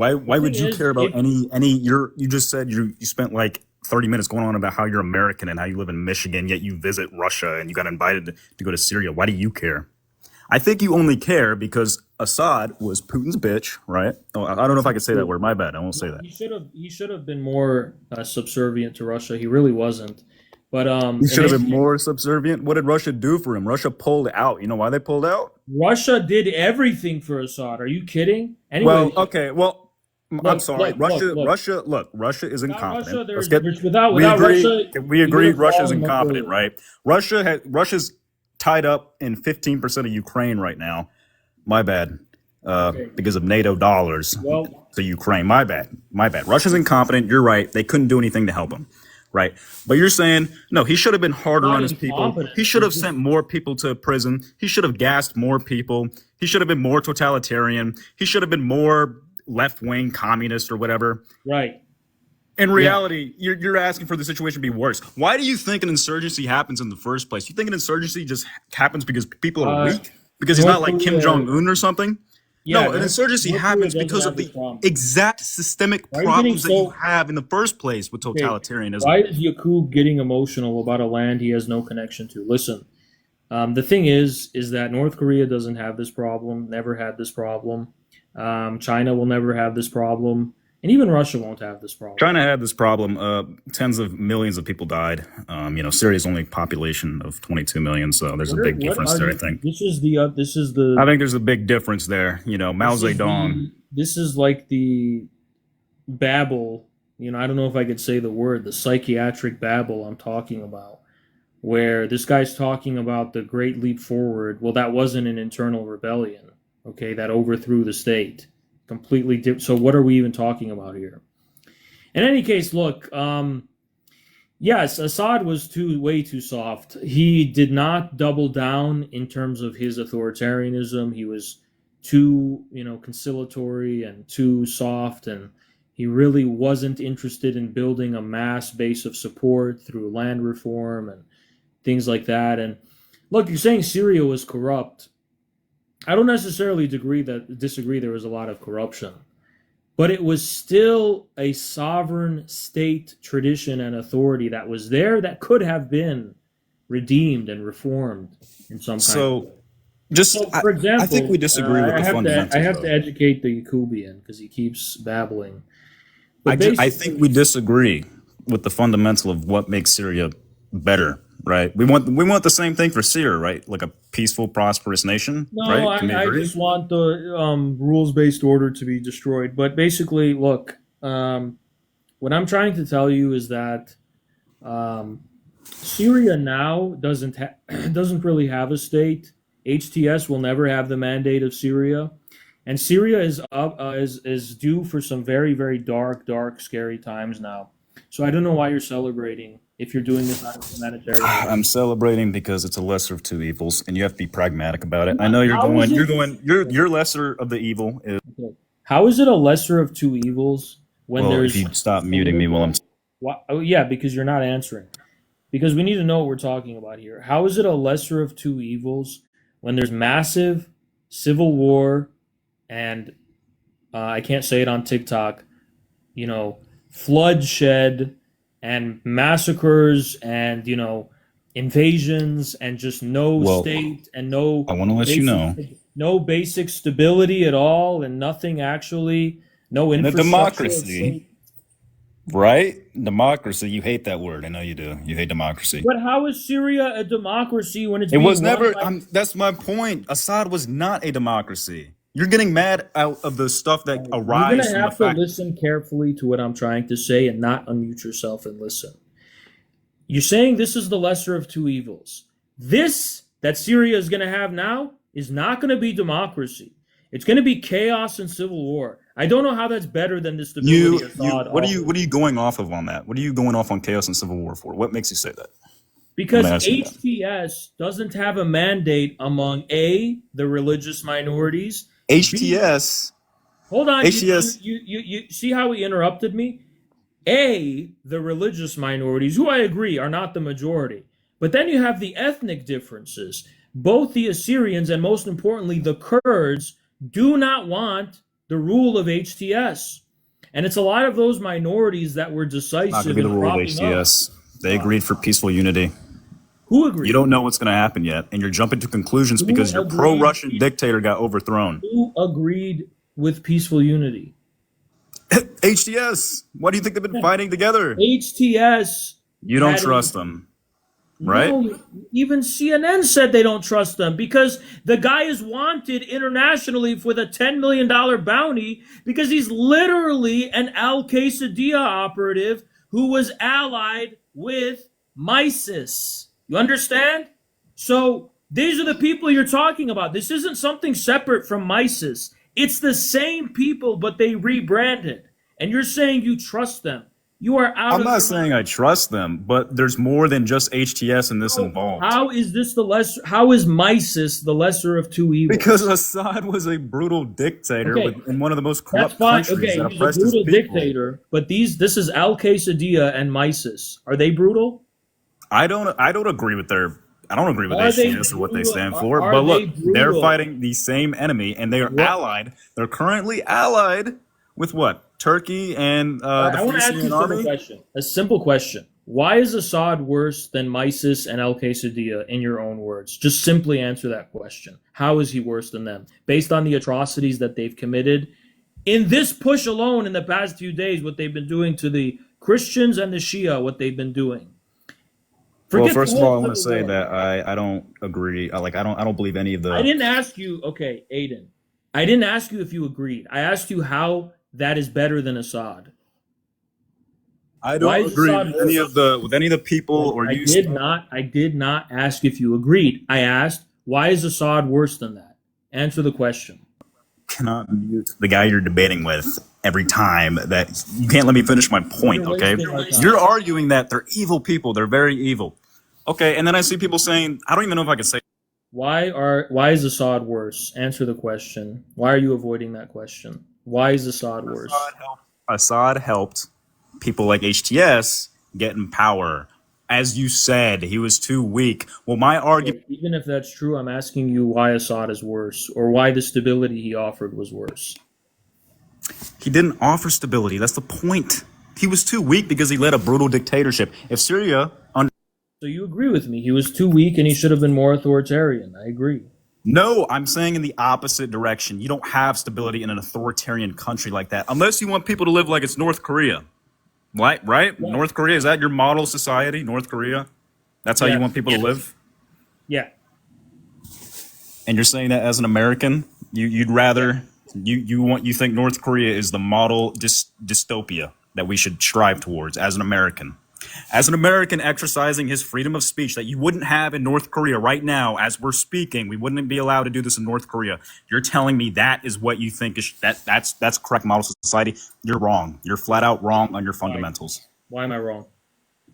thing you is, care about if any you just said you spent like 30 minutes going on about how you're American and how you live in Michigan, yet you visit Russia and you got invited to go to Syria. Why do you care? I think you only care because Assad was Putin's bitch, right? Oh, I don't know if I could say that word. My bad. I won't say that. he should have been more subservient to Russia. He really wasn't. But He should have been more subservient. What did Russia do for him? Russia pulled out. You know why they pulled out? Russia did everything for Assad. Are you kidding? Anyway, Well, okay. Well, I'm look, sorry. Russia is Without incompetent. Russia, Let's get. without We agree. Russia, We agree. you're gonna Russia's fall much incompetent, earlier. right? Russia's tied up in 15% of Ukraine right now. My bad. Because of NATO dollars Well, to Ukraine. My bad. Russia's incompetent. You're right. They couldn't do anything to help him. Right. But you're saying, no, he should have been harder not on his people. incompetent. He should have sent more people to prison. He should have gassed more people. He should have been more totalitarian. He should have been more left-wing communist or whatever. Right. In reality, you're asking for the situation to be worse. Why do you think an insurgency happens in the first place? You think an insurgency just happens because people are weak? Because he's not like Kim Jong-un or something? Yeah, No, an insurgency North Korea happens doesn't because have of this the problem. exact systemic Why are you getting problems that you so- have in the first place with totalitarianism. Why is Yakub getting emotional about a land he has no connection to? Listen, the thing is that North Korea doesn't have this problem, never had this problem. China will never have this problem, and even Russia won't have this problem. China had this problem. Tens of millions of people died. Syria's only population of 22 million, so there's a big difference there, I think. This is the. I think there's a big difference there. Mao Zedong. This is like the babble. I don't know if I could say the word, the psychiatric babble I'm talking about, where this guy's talking about the Great Leap Forward. Well, that wasn't an internal rebellion, okay, that overthrew the state. Completely different. So what are we even talking about here? In any case, look, yes, Assad was way too soft. He did not double down in terms of his authoritarianism. He was too, conciliatory and too soft, and he really wasn't interested in building a mass base of support through land reform and things like that. And look, you're saying Syria was corrupt. I don't necessarily disagree there was a lot of corruption, but it was still a sovereign state tradition and authority that was there that could have been redeemed and reformed in some kind of way. So, for example, I think we disagree with the fundamentals. I have to educate the Yakubian because he keeps babbling. I think we disagree with the fundamental of what makes Syria better. Right, we want the same thing for Syria, right? Like a peaceful, prosperous nation. No, right? I just want the rules-based order to be destroyed. But basically, look, what I'm trying to tell you is that Syria now doesn't really have a state. HTS will never have the mandate of Syria, and Syria is due for some very, very dark, scary times now. So I don't know why you're celebrating if you're doing this out of humanitarian. I'm celebrating because it's a lesser of two evils, and you have to be pragmatic about it. I know you're lesser of the evil. Okay. How is it a lesser of two evils when there's? If you stop muting me while I'm. Oh yeah, because you're not answering. Because we need to know what we're talking about here. How is it a lesser of two evils when there's massive civil war and I can't say it on TikTok, bloodshed and massacres and invasions and just no state and no. I want to let you know. No basic stability at all and nothing actually. No infrastructure. The democracy. Right? Democracy. You hate that word. I know you do. You hate democracy. But how is Syria a democracy when it's It being was never. run by- That's my point. Assad was not a democracy. You're getting mad out of the stuff that You're arises going to from the have to fact. listen carefully to what I'm trying to say and not unmute yourself and listen. You're saying this is the lesser of two evils. This that Syria is going to have now is not going to be democracy. It's going to be chaos and civil war. I don't know how that's better than the stability Assad What are offers. you going off of on that? What are you going off on chaos and civil war for? What makes you say that? Because I'm asking that. HTS doesn't have a mandate among the religious minorities. HTS. Hold on. HTS. You see how he interrupted me? The religious minorities, who I agree are not the majority. But then you have the ethnic differences. both the Assyrians and most importantly the Kurds do not want the rule of HTS. And it's a lot of those minorities that were Not going decisive to be the in rule of propping up. HTS. They agreed for peaceful unity. Who agreed? You don't know what's going to happen yet, and you're jumping to conclusions because your agreed? pro-Russian dictator got overthrown. Who agreed with peaceful unity? HTS. Why do you think they've been fighting together? HTS. You don't had trust them, right? No, even CNN said they don't trust them because the guy is wanted internationally with a $10 million bounty because he's literally an al-Qaeda operative who was allied with ISIS. You understand? So these are the people you're talking about. This isn't something separate from ISIS. It's the same people, but they rebranded. And you're saying you trust them. You are out I'm of not your saying mind. I trust them, but there's more than just HTS in this involved. How is this the lesser? How is ISIS the lesser of two evils? Because Assad was a brutal dictator in one of the most corrupt That's fine. countries Okay, that he's a oppressed his brutal people. dictator, but this is al-Qaeda and ISIS. Are they brutal? I don't agree with Are they HTS or what they brutal? stand for. Are But they look, they're brutal? fighting the same enemy, and they are allied. They're currently allied with what? Turkey and I the want Free to ask you Syrian a simple Army. question. A simple question. Why is Assad worse than ISIS and al-Qaeda in your own words? Just simply answer that question. How is he worse than them? Based on the atrocities that they've committed in this push alone in the past few days, what they've been doing to the Christians and the Shia, what they've been doing. Well, Forget first the of all, I whole want to civil say war. that I don't agree. I don't believe any of the. I didn't ask you, okay, Aiden. I didn't ask you if you agreed. I asked you how that is better than Assad. I Why don't is agree Assad with any of the people or I you. did not ask if you agreed. I asked, why is Assad worse than that? Answer the question. Cannot mute the guy you're debating with every time that you can't let me finish my point. You're Okay, wasting our time. you're arguing that they're evil people. They're very evil. Okay, and then I see people saying, I don't even know if I can say. Why is Assad worse? Answer the question. Why are you avoiding that question? Why is Assad worse? Assad helped people like HTS get in power. As you said, he was too weak. Well, my argument. Even if that's true, I'm asking you why Assad is worse, or why the stability he offered was worse. He didn't offer stability. That's the point. He was too weak because he led a brutal dictatorship. If Syria under. So you agree with me? He was too weak and he should have been more authoritarian. I agree. No, I'm saying in the opposite direction. You don't have stability in an authoritarian country like that unless you want people to live like it's North Korea. Right? Yeah. North Korea, is that your model society? North Korea? That's how you want people to live? Yeah. And you're saying that as an American, you'd rather you think North Korea is the model dystopia that we should strive towards as an American. As an American exercising his freedom of speech that you wouldn't have in North Korea right now as we're speaking, we wouldn't be allowed to do this in North Korea. You're telling me that is what you think is that's correct model society. You're wrong. You're flat out wrong on your fundamentals. Why am I wrong?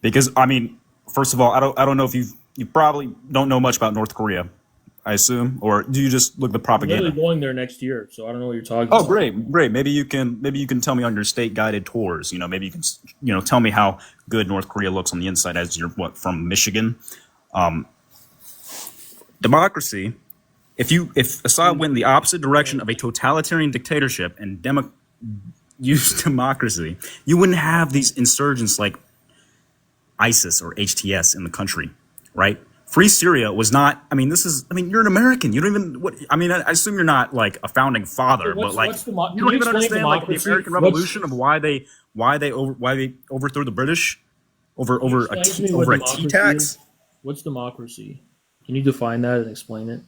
Because I mean, first of all, I don't know if you probably don't know much about North Korea, I assume, or do you just look at the I'm propaganda? literally going there next year, so I don't know what you're talking Oh, about. great. Maybe you can tell me on your state guided tours. Maybe you can tell me how good North Korea looks on the inside as you're from Michigan. Democracy. If Assad went in the opposite direction of a totalitarian dictatorship and used democracy, you wouldn't have these insurgents like ISIS or HTS in the country, right? Free Syria was not. You're an American. You don't even. I assume you're not like a founding father, So but you don't even understand like the American Revolution of why they overthrew the British over a tea tax. What's democracy? Can you define that and explain it?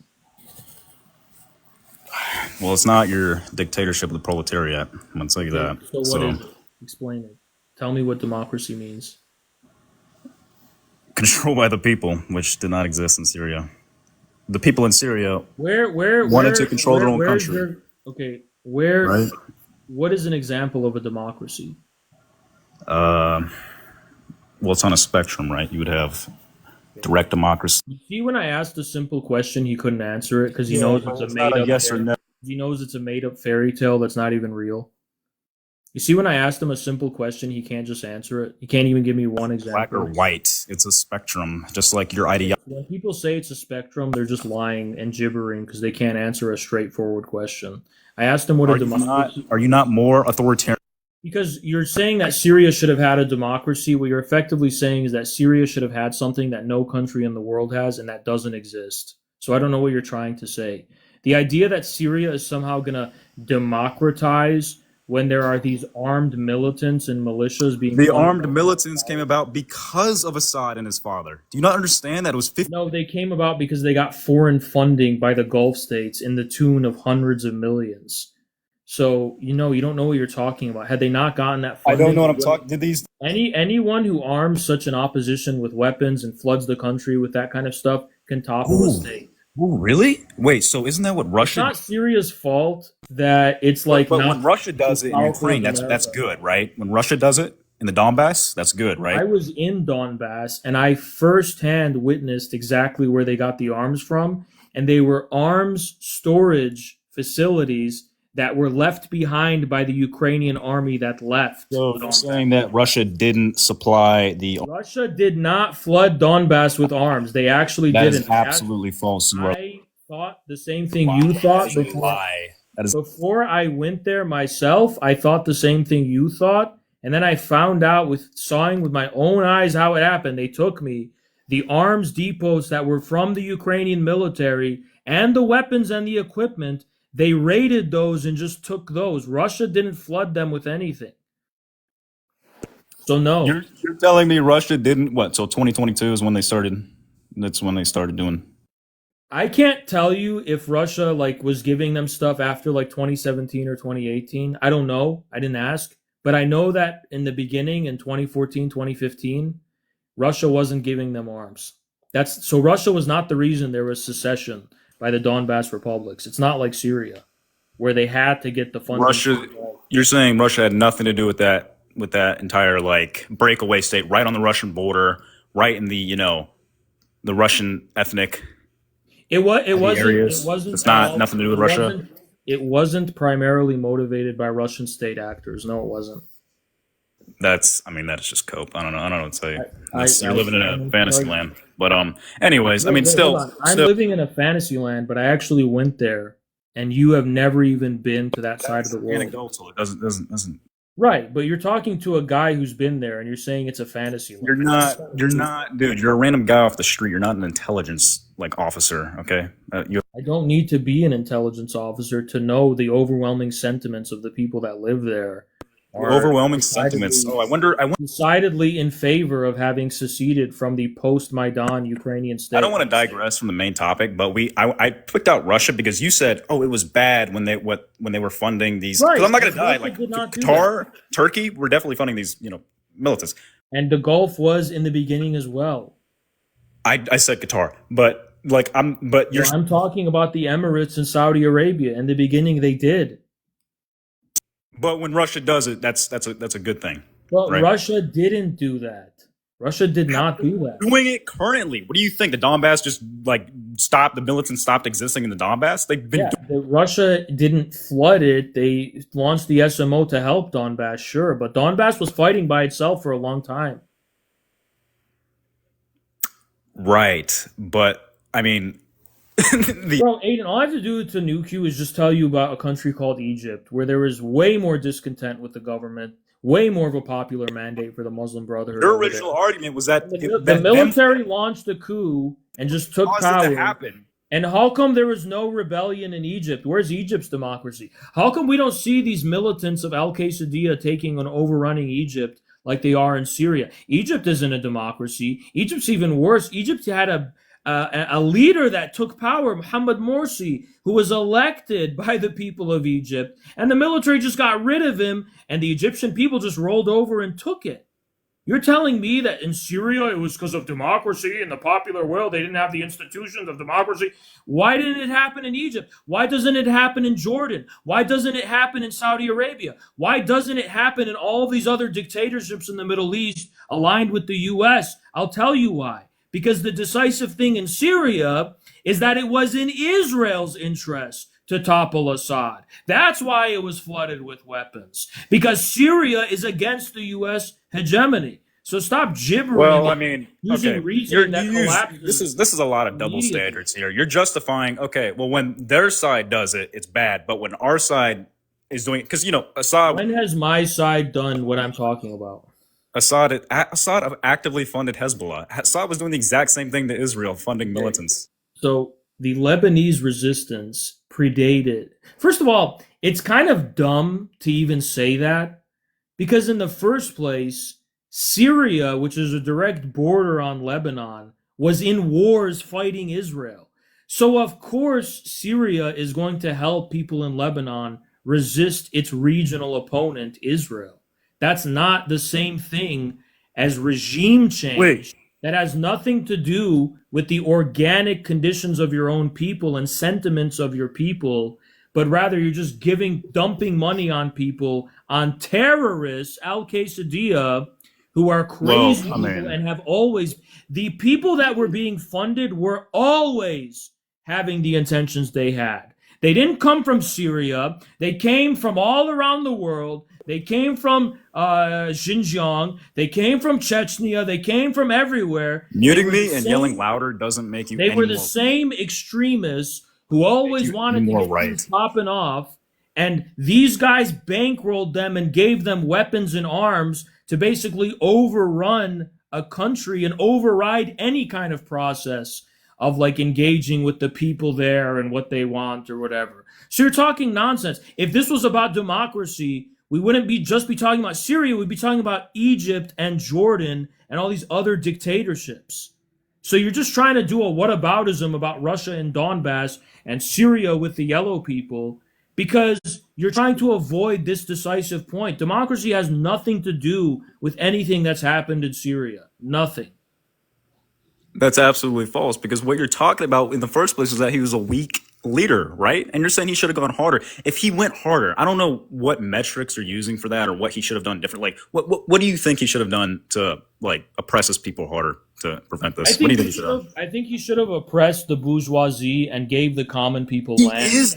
Well, it's not your dictatorship of the proletariat. I'm gonna tell you that. So what is it? Explain it. Tell me what democracy means. Control by the people, which did not exist in Syria. The people in Syria wanted to control their own country. Right? What is an example of a democracy? Well, it's on a spectrum, right? You would have direct democracy. You see, when I asked a simple question, he couldn't answer it because he knows it's a made up. Yes or no. He knows it's a made up fairy tale that's not even real. You see, when I asked him a simple question, he can't just answer it. He can't even give me one Black or example. white. It's a spectrum, just like your ideology. When people say it's a spectrum, they're just lying and gibbering because they can't answer a straightforward question. I asked him what a democracy. Are you not more authoritarian? Because you're saying that Syria should have had a democracy. What you're effectively saying is that Syria should have had something that no country in the world has, and that doesn't exist. So I don't know what you're trying to say. The idea that Syria is somehow going to democratize when there are these armed militants and militias being... The armed militants came about because of Assad and his father. Do you not understand that it was 50? No, they came about because they got foreign funding by the Gulf states in the tune of hundreds of millions. So, you don't know what you're talking about. Had they not gotten that funding... I don't know what I'm talking... Did these... Anyone who arms such an opposition with weapons and floods the country with that kind of stuff can topple a state. Ooh, really? Wait, so isn't that what Russia... It's not Syria's fault that it's like... But when Russia does it in Ukraine, that's good, right? When Russia does it in the Donbass, that's good, right? I was in Donbass, and I firsthand witnessed exactly where they got the arms from, and they were arms storage facilities that were left behind by the Ukrainian army that left. So you're saying that Russia didn't supply the... Russia did not flood Donbass with arms. They actually didn't. That is absolutely false. I thought the same thing you thought before I went there myself. I thought the same thing you thought, and then I found out sawing with my own eyes how it happened. They took me the arms depots that were from the Ukrainian military and the weapons and the equipment. They raided those and just took those. Russia didn't flood them with anything. So no. You're telling me Russia didn't what? So 2022 is when they started. That's when they started doing. I can't tell you if Russia was giving them stuff after 2017 or 2018. I don't know. I didn't ask. But I know that in the beginning in 2014, 2015, Russia wasn't giving them arms. So Russia was not the reason there was secession by the Donbass republics. It's not like Syria, where they had to get the funding. You're saying Russia had nothing to do with that entire breakaway state right on the Russian border, right in the the Russian ethnic. It wasn't. It's not nothing to do with Russia. It wasn't primarily motivated by Russian state actors. No, it wasn't. That's just cope. I don't know what to tell you. You're living in a fantasy land. But anyways, I'm living in a fantasy land, but I actually went there, and you have never even been to that side of the world. Anecdotal. It doesn't. Right, but you're talking to a guy who's been there, and you're saying it's a fantasy land. You're not, dude. You're a random guy off the street. You're not an intelligence officer. Okay. I don't need to be an intelligence officer to know the overwhelming sentiments of the people that live there. Overwhelming sentiments. Oh, I wonder. Decidedly in favor of having seceded from the post-Maidan Ukrainian state. I don't want to digress from the main topic, but I picked out Russia because you said, "Oh, it was bad when they were funding these." Because I'm not going to die. Qatar, Turkey, we're definitely funding these, militants. And the Gulf was in the beginning as well. I said Qatar, but I'm talking about the Emirates and Saudi Arabia. In the beginning, they did. But when Russia does it, that's a good thing. Well, right? Russia didn't do that. Russia did not do that. Doing it currently. What do you think? The Donbass just stopped. The militants stopped existing in the Donbass. They've been. Russia didn't flood it. They launched the SMO to help Donbass, sure, but Donbass was fighting by itself for a long time. Right, but I mean. Bro, Aiden, all I have to do to nuke you is just tell you about a country called Egypt, where there is way more discontent with the government, way more of a popular mandate for the Muslim Brotherhood. Your original argument was that the military launched a coup and just took power. And how come there was no rebellion in Egypt? Where's Egypt's democracy? How come we don't see these militants of Al-Qaeda taking and overrunning Egypt like they are in Syria? Egypt isn't a democracy. Egypt's even worse. Egypt had a leader that took power, Mohammed Morsi, who was elected by the people of Egypt, and the military just got rid of him, and the Egyptian people just rolled over and took it. You're telling me that in Syria it was because of democracy in the popular world, they didn't have the institutions of democracy? Why didn't it happen in Egypt? Why doesn't it happen in Jordan? Why doesn't it happen in Saudi Arabia? Why doesn't it happen in all these other dictatorships in the Middle East aligned with the U.S.? I'll tell you why. Because the decisive thing in Syria is that it was in Israel's interest to topple Assad. That's why it was flooded with weapons, because Syria is against the U.S. hegemony. So stop gibbering. Well, I mean, using okay, reasoning that collapses. this is a lot of double immediately. standards here. You're justifying, okay, well, when their side does it, it's bad, but when our side is doing, because Assad. When has my side done what I'm talking about? Assad actively funded Hezbollah. Assad was doing the exact same thing to Israel, funding militants. So the Lebanese resistance predated. First of all, it's kind of dumb to even say that, because in the first place, Syria, which is a direct border on Lebanon, was in wars fighting Israel. So of course, Syria is going to help people in Lebanon resist its regional opponent, Israel. That's not the same thing as regime change. Wait. That has nothing to do with the organic conditions of your own people and sentiments of your people, but rather you're just dumping money on people, on terrorists, al-Qaeda, who are crazy people and have always, the people that were being funded were always having the intentions they had. They didn't come from Syria. They came from all around the world. They came from Xinjiang. They came from Chechnya. They came from everywhere. Muting me and yelling louder doesn't make you. They were the same extremists who always wanted to get things popping off. And these guys bankrolled them and gave them weapons and arms to basically overrun a country and override any kind of process of like engaging with the people there and what they want or whatever. So you're talking nonsense. If this was about democracy, we wouldn't be talking about Syria. We'd be talking about Egypt and Jordan and all these other dictatorships. So you're just trying to do a whataboutism about Russia and Donbass and Syria with the yellow people, because you're trying to avoid this decisive point. Democracy has nothing to do with anything that's happened in Syria. Nothing. That's absolutely false, because what you're talking about in the first place is that he was a weak leader, right? And you're saying he should have gone harder. If he went harder, I don't know what metrics you're using for that or what he should have done different. Like, what do you think he should have done to like oppress his people harder to prevent this? What do you think he should have? I think he should have oppressed the bourgeoisie and gave the common people land. He is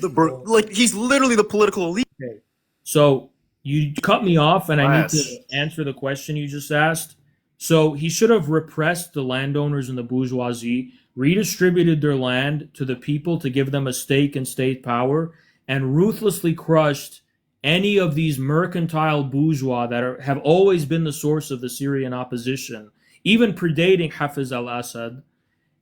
he's literally the political elite. Okay. So you cut me off, and I need to answer the question you just asked. So he should have repressed the landowners and the bourgeoisie, redistributed their land to the people to give them a stake in state power, and ruthlessly crushed any of these mercantile bourgeois that have always been the source of the Syrian opposition, even predating Haz al-Assad.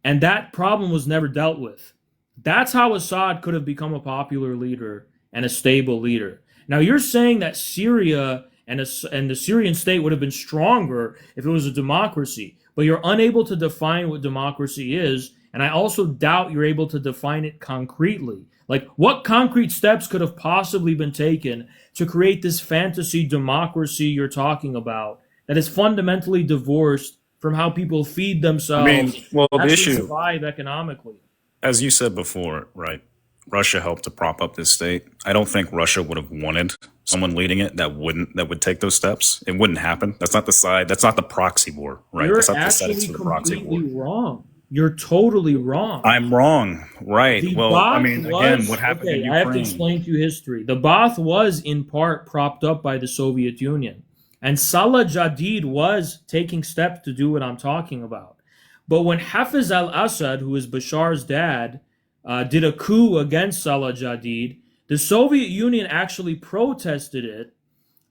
And that problem was never dealt with. That's how Assad could have become a popular leader and a stable leader. Now you're saying that Syria and the Syrian state would have been stronger if it was a democracy, but you're unable to define what democracy is, and I also doubt you're able to define it concretely. Like, what concrete steps could have possibly been taken to create this fantasy democracy you're talking about that is fundamentally divorced from how people feed themselves, the issue, survive economically? As you said before, right? Russia helped to prop up this state. I don't think Russia would have wanted someone leading it that would take those steps. It wouldn't happen. That's not the side. That's not the proxy war, right? You're that's not actually the for the proxy war. wrong. You're totally wrong. I'm wrong, right? The well, Ba'ath I mean, again, what happened in Ukraine? I have to explain to you history. The Ba'ath was in part propped up by the Soviet Union, and Salah Jadid was taking steps to do what I'm talking about. But when Hafez al-Assad, who is Bashar's dad, did a coup against Salah Jadid, the Soviet Union actually protested it,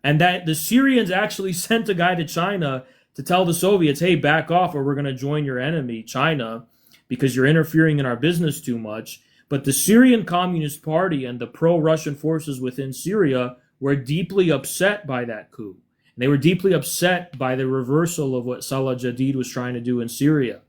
and that the Syrians actually sent a guy to China to tell the Soviets, hey, back off or we're going to join your enemy, China, because you're interfering in our business too much. But the Syrian Communist Party and the pro-Russian forces within Syria were deeply upset by that coup. And they were deeply upset by the reversal of what Salah Jadid was trying to do in Syria.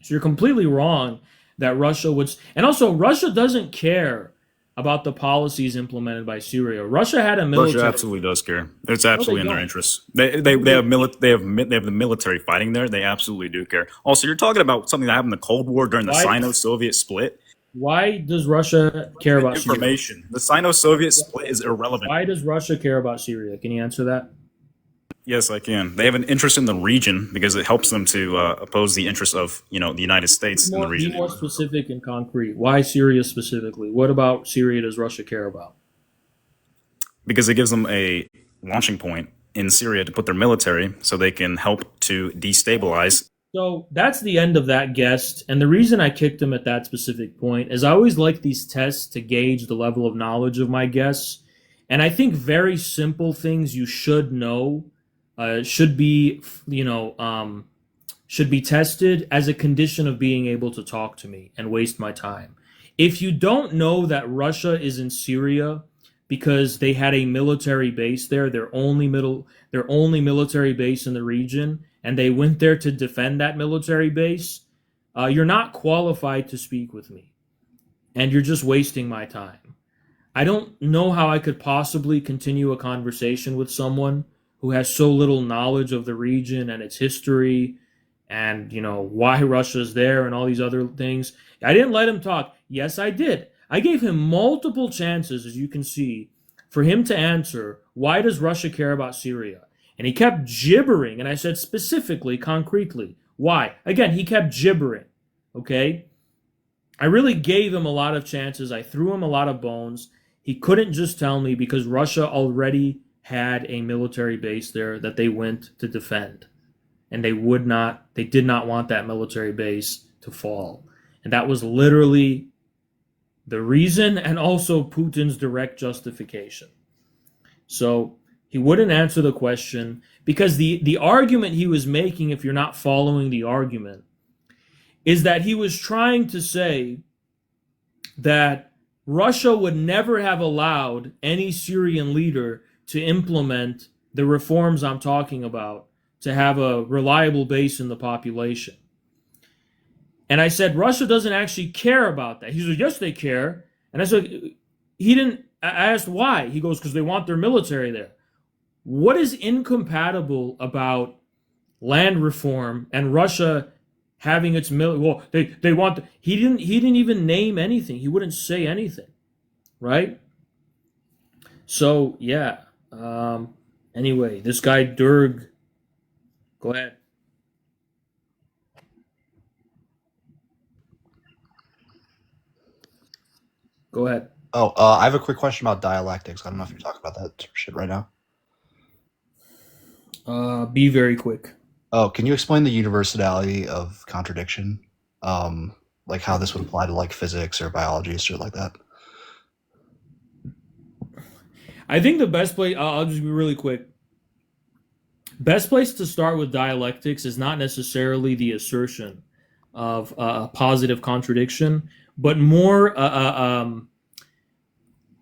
So you're completely wrong that Russia would... And also, Russia doesn't care about the policies implemented by Syria. Russia had a military... Russia absolutely does care. It's absolutely in their interests. They have the military fighting there. They absolutely do care. Also, you're talking about something that happened in the Cold War during the Sino-Soviet split. Why does Russia care about information? Syria? The Sino-Soviet split is irrelevant. Why does Russia care about Syria? Can you answer that? Yes, I can. They have an interest in the region because it helps them to oppose the interests of the United States in the Be region. more specific and concrete. Why Syria specifically? What about Syria does Russia care about? Because it gives them a launching point in Syria to put their military so they can help to destabilize. So that's the end of that guest. And the reason I kicked him at that specific point is I always like these tests to gauge the level of knowledge of my guests. And I think very simple things you should know should be, should be tested as a condition of being able to talk to me and waste my time. If you don't know that Russia is in Syria because they had a military base there, their only military base in the region, and they went there to defend that military base, you're not qualified to speak with me. And you're just wasting my time. I don't know how I could possibly continue a conversation with someone who has so little knowledge of the region and its history and, why Russia's there and all these other things. I didn't let him talk. Yes, I did. I gave him multiple chances, as you can see, for him to answer, why does Russia care about Syria? And he kept gibbering, and I said specifically, concretely, why? Again, he kept gibbering, okay? I really gave him a lot of chances. I threw him a lot of bones. He couldn't just tell me because Russia already had a military base there that they went to defend. And they did not want that military base to fall. And that was literally the reason and also Putin's direct justification. So he wouldn't answer the question because the argument he was making, if you're not following the argument, is that he was trying to say that Russia would never have allowed any Syrian leader to implement the reforms I'm talking about to have a reliable base in the population. And I said, Russia doesn't actually care about that. He said, yes, they care. And I said, I asked why. He goes, because they want their military there. What is incompatible about land reform and Russia having its military? Well, they want. He didn't even name anything. He wouldn't say anything, right? So yeah. Anyway, this guy Durg. Go ahead. Go ahead. Oh, I have a quick question about dialectics. I don't know if you're talking about that shit right now. Be very quick. Oh, can you explain the universality of contradiction? Like how this would apply to like physics or biology or shit like that? I think the best place, I'll just be really quick. Best place to start with dialectics is not necessarily the assertion of a positive contradiction, but more an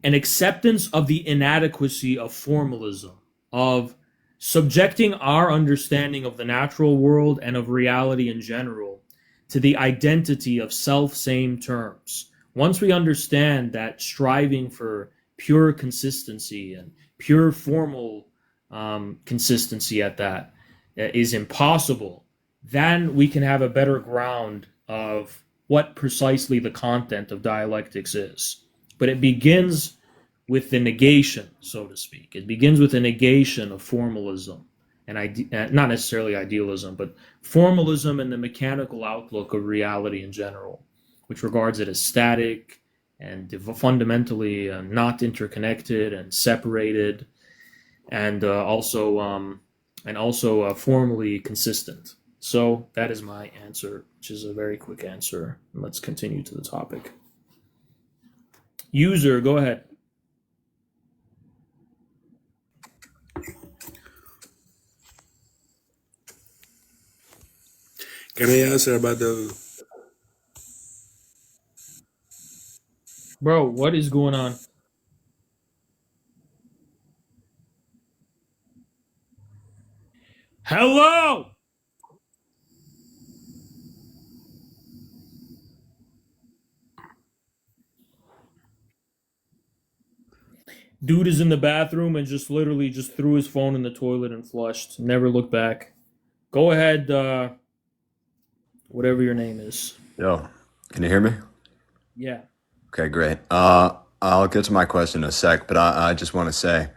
acceptance of the inadequacy of formalism, of subjecting our understanding of the natural world and of reality in general to the identity of self-same terms. Once we understand that striving for pure consistency and pure formal consistency at that is impossible, then we can have a better ground of what precisely the content of dialectics is. But it begins with the negation, so to speak. It begins with a negation of formalism, and not necessarily idealism, but formalism and the mechanical outlook of reality in general, which regards it as static and fundamentally not interconnected and separated, and also formally consistent. So that is my answer, which is a very quick answer. Let's continue to the topic. User, go ahead. Can I answer about the... Bro, what is going on? Hello! Dude is in the bathroom and just literally just threw his phone in the toilet and flushed. Never looked back. Go ahead, whatever your name is. Yo, can you hear me? Yeah. Okay, great. I'll get to my question in a sec, but I just want to say,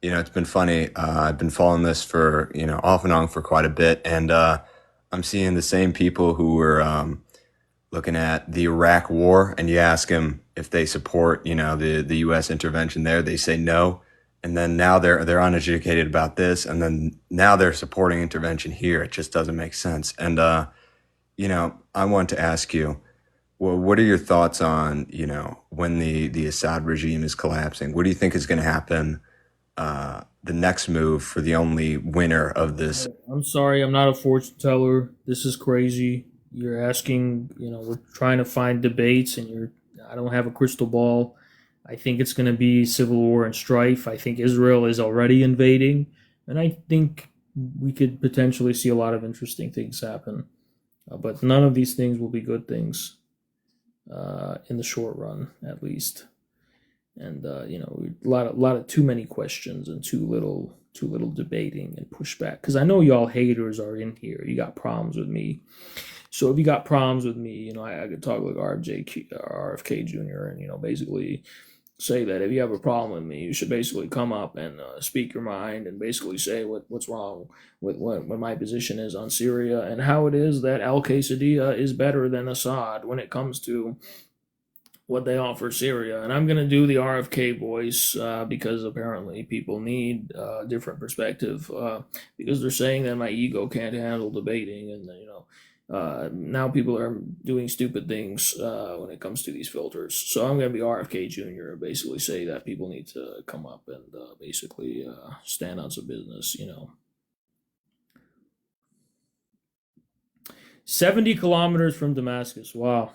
it's been funny. I've been following this for, off and on for quite a bit, and I'm seeing the same people who were looking at the Iraq War, and you ask them if they support, the U.S. intervention there, they say no, and then now they're uneducated about this, and then now they're supporting intervention here. It just doesn't make sense. And I want to ask you, well, what are your thoughts on, when the Assad regime is collapsing? What do you think is going to happen? The next move for the only winner of this. I'm sorry, I'm not a fortune teller. This is crazy. You're asking, we're trying to find debates, and I don't have a crystal ball. I think it's going to be civil war and strife. I think Israel is already invading, and I think we could potentially see a lot of interesting things happen. But none of these things will be good things in the short run, at least. And a lot of too many questions and too little debating and pushback. Because I know y'all haters are in here. You got problems with me. So if you got problems with me, I could talk like RFK Jr. and basically say that if you have a problem with me, you should basically come up and speak your mind and basically say what's wrong with what my position is on Syria and how it is that al-Qaeda is better than Assad when it comes to what they offer Syria. And I'm going to do the RFK voice because apparently people need a different perspective because they're saying that my ego can't handle debating. And, now people are doing stupid things when it comes to these filters. So I'm going to be RFK Jr. basically say that people need to come up and basically stand on some business, 70 kilometers from Damascus. Wow.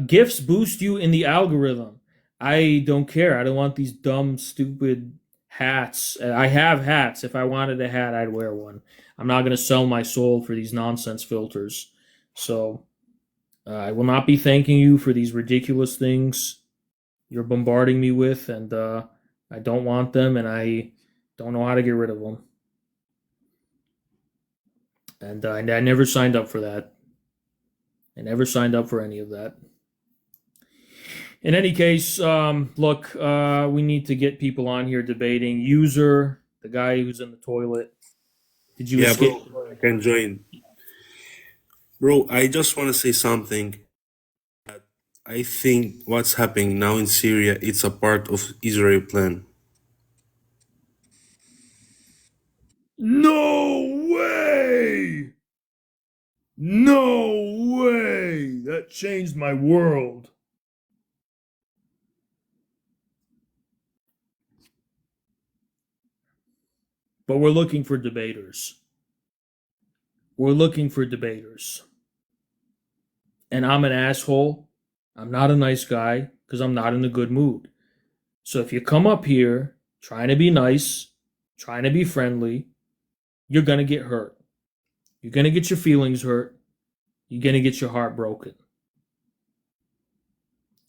Gifts boost you in the algorithm. I don't care. I don't want these dumb, stupid hats. I have hats. If I wanted a hat, I'd wear one. I'm not going to sell my soul for these nonsense filters. So I will not be thanking you for these ridiculous things you're bombarding me with, and I don't want them, and I don't know how to get rid of them. And I never signed up for that. I never signed up for any of that. In any case, look, we need to get people on here debating. User, the guy who's in the toilet. Did you escape? Bro, I can join. Bro, I just want to say something. I think what's happening now in Syria, it's a part of Israel plan. No way! No way! That changed my world. But we're looking for debaters. We're looking for debaters. And I'm an asshole. I'm not a nice guy because I'm not in a good mood. So if you come up here trying to be nice, trying to be friendly, you're going to get hurt. You're going to get your feelings hurt. You're going to get your heart broken.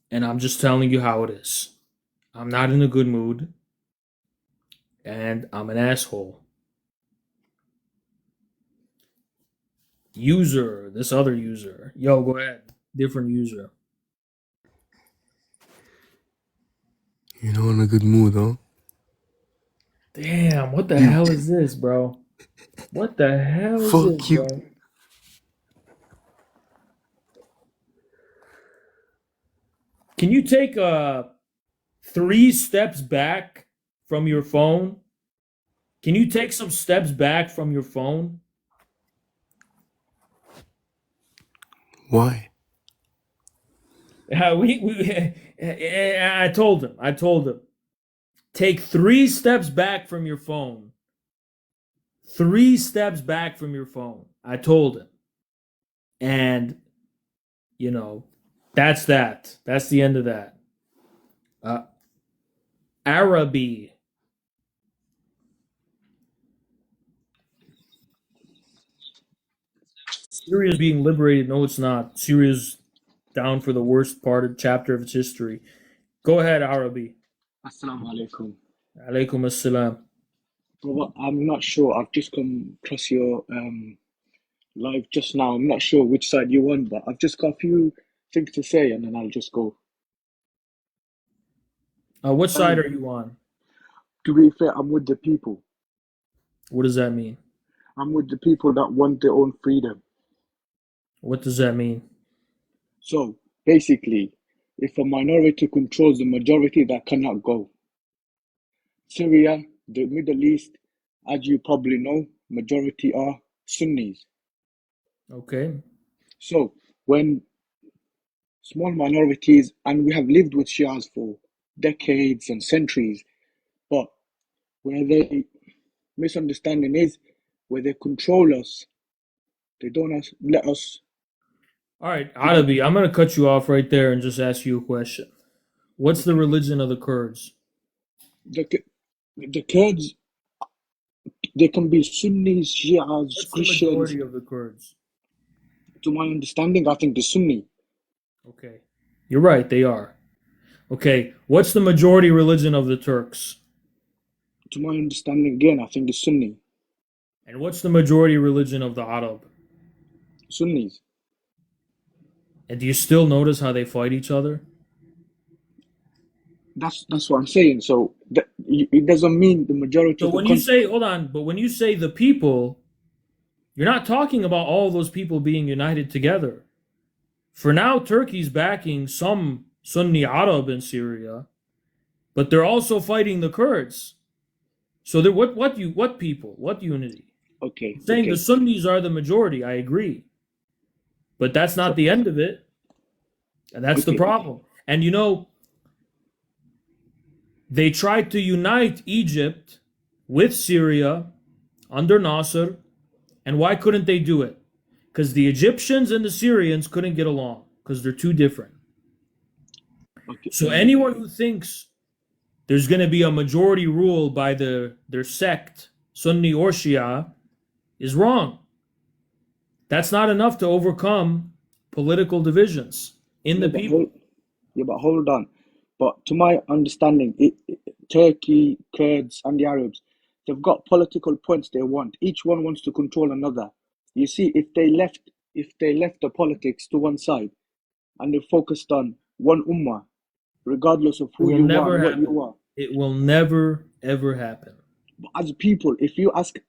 And I'm just telling you how it is. I'm not in a good mood. And I'm an asshole. User, this other user. Yo, go ahead. Different user. You're not in a good mood, huh? Damn, what the hell is this, bro? What the hell is Fuck this, you. bro? Can you take 3 steps back from your phone? Can you take some steps back from your phone? Why? I told him. Take 3 steps back from your phone. 3 steps back from your phone. I told him. And, that's that. That's the end of that. Arabi. Syria is being liberated. No, it's not. Syria's down for the worst chapter of its history. Go ahead, Arabi. Assalamu alaikum. Alaikum assalam. Brother, I'm not sure. I've just come across your live just now. I'm not sure which side you're on, but I've just got a few things to say and then I'll just go. What side are you on? To be fair, I'm with the people. What does that mean? I'm with the people that want their own freedom. What does that mean? So basically, if a minority controls the majority, that cannot go. Syria, the Middle East, as you probably know, majority are Sunnis. Okay. So when small minorities, and we have lived with Shias for decades and centuries, but where the misunderstanding is, where they control us, they don't let us. All right, Arabi, I'm going to cut you off right there and just ask you a question. What's the religion of the Kurds? The Kurds, they can be Sunnis, Shias, What's Christians. the majority of the Kurds? To my understanding, I think the Sunni. Okay. You're right, they are. Okay, what's the majority religion of the Turks? To my understanding, again, I think the Sunni. And what's the majority religion of the Arab? Sunnis. And do you still notice how they fight each other? That's what I'm saying. So it doesn't mean the majority So of the when you say, hold on, but when you say the people, you're not talking about all those people being united together. For now, Turkey's backing some Sunni Arab in Syria, but they're also fighting the Kurds. So what people? What unity? Okay. Saying the Sunnis are the majority, I agree. But that's not the end of it. And that's the problem. And you know, they tried to unite Egypt with Syria under Nasser. And why couldn't they do it? Because the Egyptians and the Syrians couldn't get along because they're too different. Okay. So anyone who thinks there's going to be a majority rule by their sect, Sunni or Shia, is wrong. That's not enough to overcome political divisions in the people. But hold on. But to my understanding, Turkey, Kurds, and the Arabs, they've got political points they want. Each one wants to control another. You see, if they left the politics to one side and they focused on one ummah, regardless of who you are and what you are. It will never ever happen. As people, if you ask a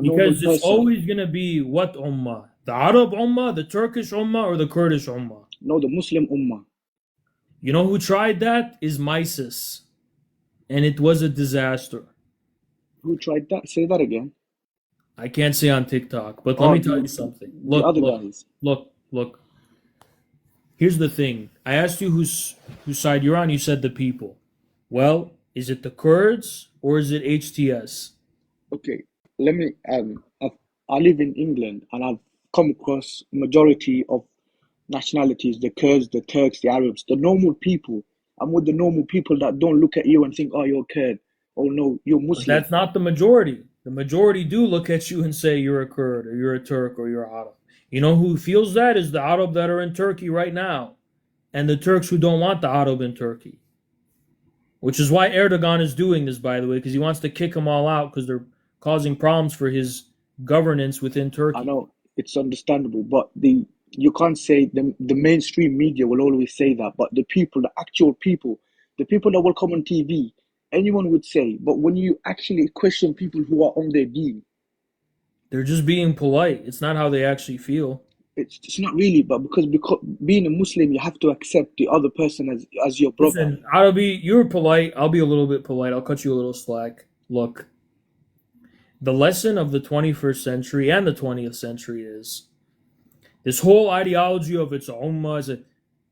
normal because it's person, always going to be what ummah? The Arab ummah, the Turkish ummah, or the Kurdish ummah? No, the Muslim ummah. You know who tried that? Is ISIS. And it was a disaster. Who tried that? Say that again. I can't say on TikTok, but let me tell you something. Look. Here's the thing. I asked you whose side you're on. You said the people. Well, is it the Kurds or is it HTS? Okay, let me. I live in England, and I've come across majority of nationalities: the Kurds, the Turks, the Arabs, the normal people. I'm with the normal people that don't look at you and think, "Oh, you're Kurd." Oh no, you're Muslim. But that's not the majority. The majority do look at you and say you're a Kurd or you're a Turk or you're a Arab. You know who feels that is the Arab that are in Turkey right now, and the Turks who don't want the Arab in Turkey. Which is why Erdogan is doing this, by the way, because he wants to kick them all out because they're causing problems for his governance within Turkey. I know it's understandable, but you can't say the mainstream media will always say that, but the people, the actual people, the people that will come on TV, anyone would say. But when you actually question people who are on their deen, they're just being polite. It's not how they actually feel. It's not really, but because being a Muslim, you have to accept the other person as your brother. Listen, Arabi, you're polite. I'll be a little bit polite. I'll cut you a little slack. Look, the lesson of the 21st century and the 20th century is this whole ideology of its ummah is that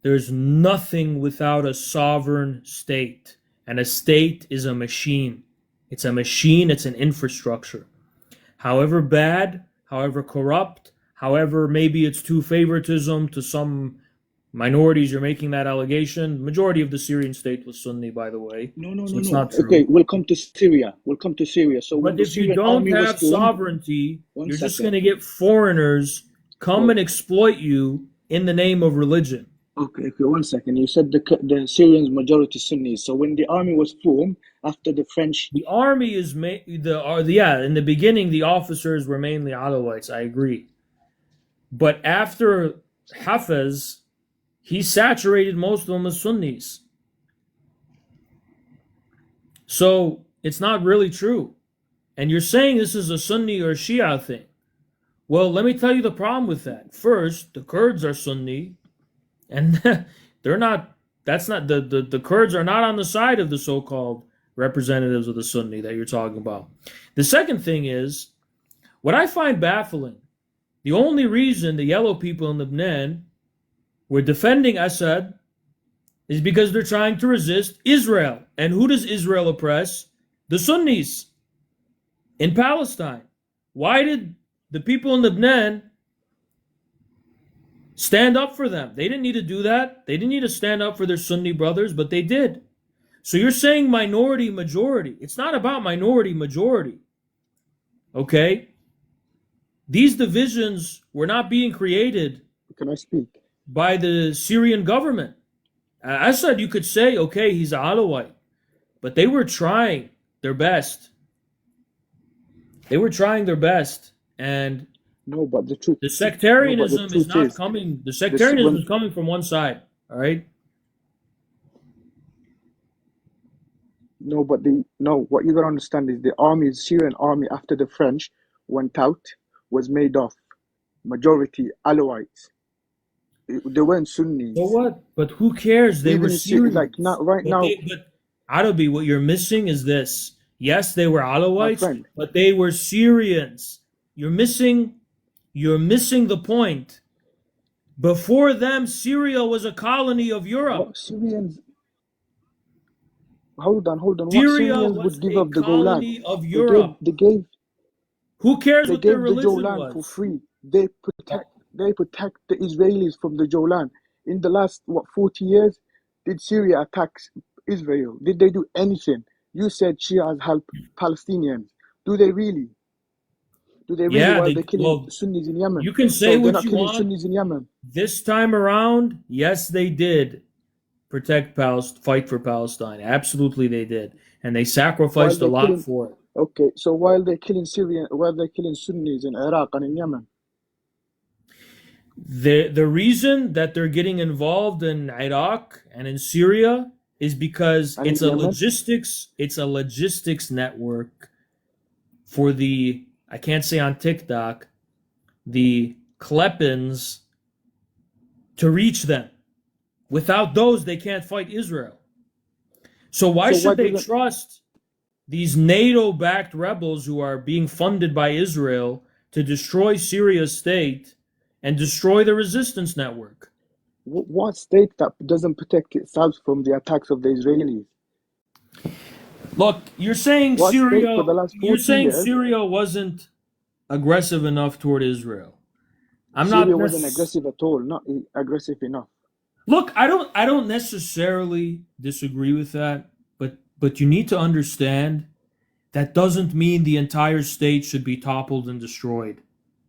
there's nothing without a sovereign state. And a state is a machine. It's a machine. It's an infrastructure. However bad, however corrupt, however, maybe it's too favoritism to some minorities. You're making that allegation. Majority of the Syrian state was Sunni, by the way. No. It's not true. Okay, we'll come to Syria. So, but if you don't have sovereignty, you're just going to get foreigners come and exploit you in the name of religion. Okay, 1 second. You said the Syrians majority Sunnis. So when the army was formed after the French, the army is in the beginning the officers were mainly Alawites. I agree. But after Hafez, he saturated most of them as Sunnis. So it's not really true. And you're saying this is a Sunni or Shia thing. Well, let me tell you the problem with that. First, the Kurds are Sunni, and they're not. That's not the Kurds are not on the side of the so-called representatives of the Sunni that you're talking about. The second thing is what I find baffling. The only reason the yellow people in Lebanon were defending Assad is because they're trying to resist Israel. And who does Israel oppress? The Sunnis in Palestine. Why did the people in Lebanon stand up for them? They didn't need to do that. They didn't need to stand up for their Sunni brothers, but they did. So you're saying minority majority. It's not about minority majority. Okay? These divisions were not being created Can I speak? by the Syrian government. Assad, you could say, okay, he's an Alawite, but they were trying their best. They were trying their best, and no, but the truth, the sectarianism truth is not is, coming. The sectarianism is coming from one side. All right. No, but what you gotta understand is the army, Syrian army, after the French went out, was made of majority Alawites. They weren't Sunnis. So what? But who cares? They were Syrians. Like not right now. But Arabi, what you're missing is this. Yes, they were Alawites, but they were Syrians. You're missing the point. Before them, Syria was a colony of Europe. What Syrians? Hold on. Syria What Syrians was would give a up the colony Golan? of Europe. They gave. Who cares They what their gave the religion Golan was? for free. They protect the Israelis from the Golan. In the last 40 years, did Syria attack Israel? Did they do anything? You said Shias help Palestinians. Do they really? Do they really? Yeah, While they're killing Sunnis in Yemen. You can say so they're what not you killing want. Sunnis in Yemen. This time around, yes, they did fight for Palestine. Absolutely, they did, and they sacrificed a lot for it. Okay, so while they're killing Sunnis in Iraq and in Yemen. The reason that they're getting involved in Iraq and in Syria is because And it's in a Yemen? logistics network for the, I can't say on TikTok, the Klepins to reach them. Without those, they can't fight Israel. So why should they trust these NATO-backed rebels who are being funded by Israel to destroy Syria's state and destroy the resistance network? What state that doesn't protect itself from the attacks of the Israelis? Look, you're saying What state Syria. for the last You're 40 saying years? Syria wasn't aggressive enough toward Israel. Syria wasn't aggressive at all. Not aggressive enough. Look, I don't necessarily disagree with that, but you need to understand that doesn't mean the entire state should be toppled and destroyed.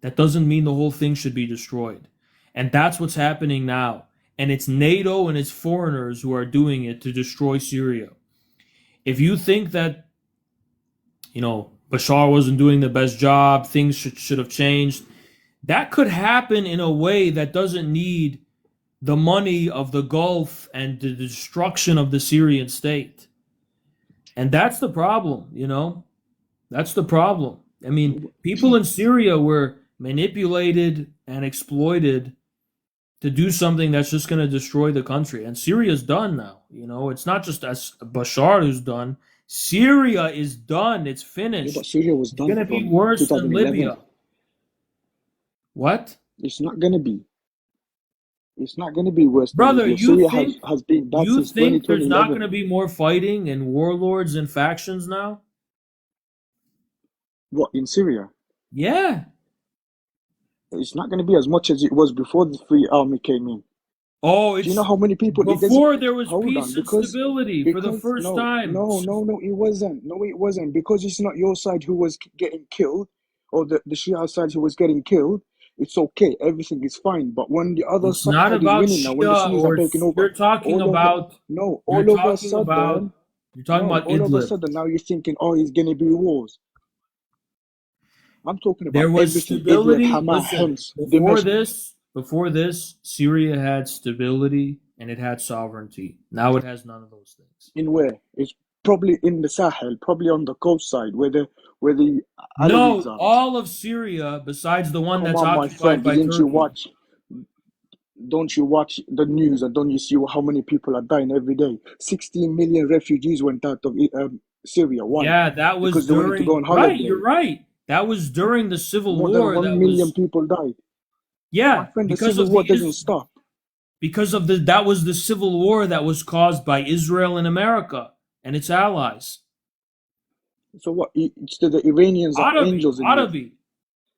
That doesn't mean the whole thing should be destroyed. And that's what's happening now. And it's NATO and its foreigners who are doing it to destroy Syria. If you think that, Bashar wasn't doing the best job, things should have changed, that could happen in a way that doesn't need the money of the Gulf and the destruction of the Syrian state. And that's the problem, That's the problem. I mean, people in Syria were manipulated and exploited to do something that's just going to destroy the country. And Syria's done now. It's not just Bashar who's done. Syria is done. It's finished. Yeah, but Syria was done. It's going to be worse than 2011. Libya. What? It's not going to be. It's not going to be worse. Brother, than you Syria think, has been bad you since think there's not 2011. going to be more fighting and warlords and factions now? What, in Syria? Yeah. It's not going to be as much as it was before the Free Army came in. Oh, Do you know how many people? before there was Hold peace on, and stability for the first time. No, it wasn't. No, it wasn't. Because it's not your side who was getting killed, or the Shia side who was getting killed. It's okay. Everything is fine. But when the other It's side not is about winning now, when the Shia Sunnis or are taking over, you're talking all about of a sudden, you're talking about all of a Idlib. sudden now you're thinking, oh, it's going to be wars. I'm talking about There was everything. stability. Idlib, Hamas, Listen, Homs, before this, Syria had stability and it had sovereignty. Now it has none of those things. in where? It's probably in the Sahel, probably on the coast side where the Alawids No, are. all of Syria, besides the one Come that's on, my occupied friend, by Turkey. don't you watch the news, and don't you see how many people are dying every day? 16 million refugees went out of Syria. Why? Yeah, that was Because they wanted to go on during. Right, you're holiday. right. That was during the Civil More than War. 1 That million was people died. My yeah, friend, the because civil of the war doesn't stop. because of the that was the Civil War that was caused by Israel and America and its allies. So what? It's the Iranians are Arabi, angels in you. Arabi.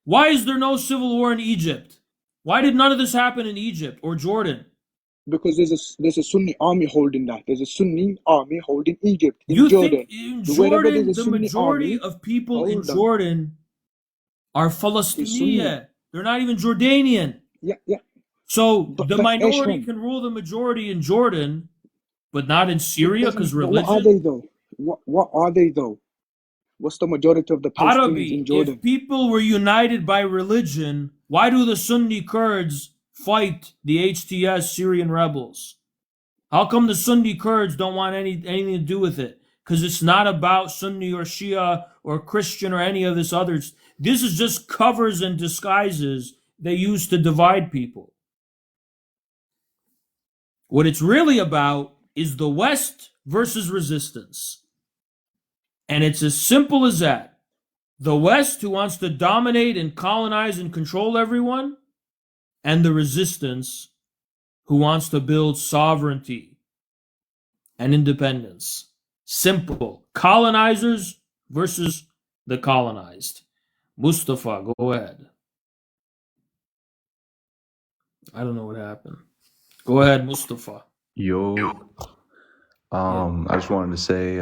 Why is there no civil war in Egypt? Why did none of this happen in Egypt or Jordan? Because there's a Sunni army holding that. There's a Sunni army holding Egypt, in You Jordan. think in Wherever there's Jordan, a the Sunni majority army, of people in hold on, Jordan are is Sunni. Palestinian. They're not even Jordanian. Yeah. So the But minority Esham, can rule the majority in Jordan, but not in what Syria because doesn't? But what are religion. they though? What are they though? What's the majority of the Palestinians in Arabi, if Jordan? people were united by religion, why do the Sunni Kurds fight the HTS Syrian rebels? How come the Sunni Kurds don't want anything to do with it? Because it's not about Sunni or Shia or Christian or any of this others. This is just covers and disguises they use to divide people. What it's really about is the West versus resistance. And it's as simple as that. The West, who wants to dominate and colonize and control everyone, and the resistance, who wants to build sovereignty and independence. Simple. Colonizers versus the colonized. Mustafa, go ahead. I don't know what happened. Go ahead, Mustafa. Yo, I just wanted to say,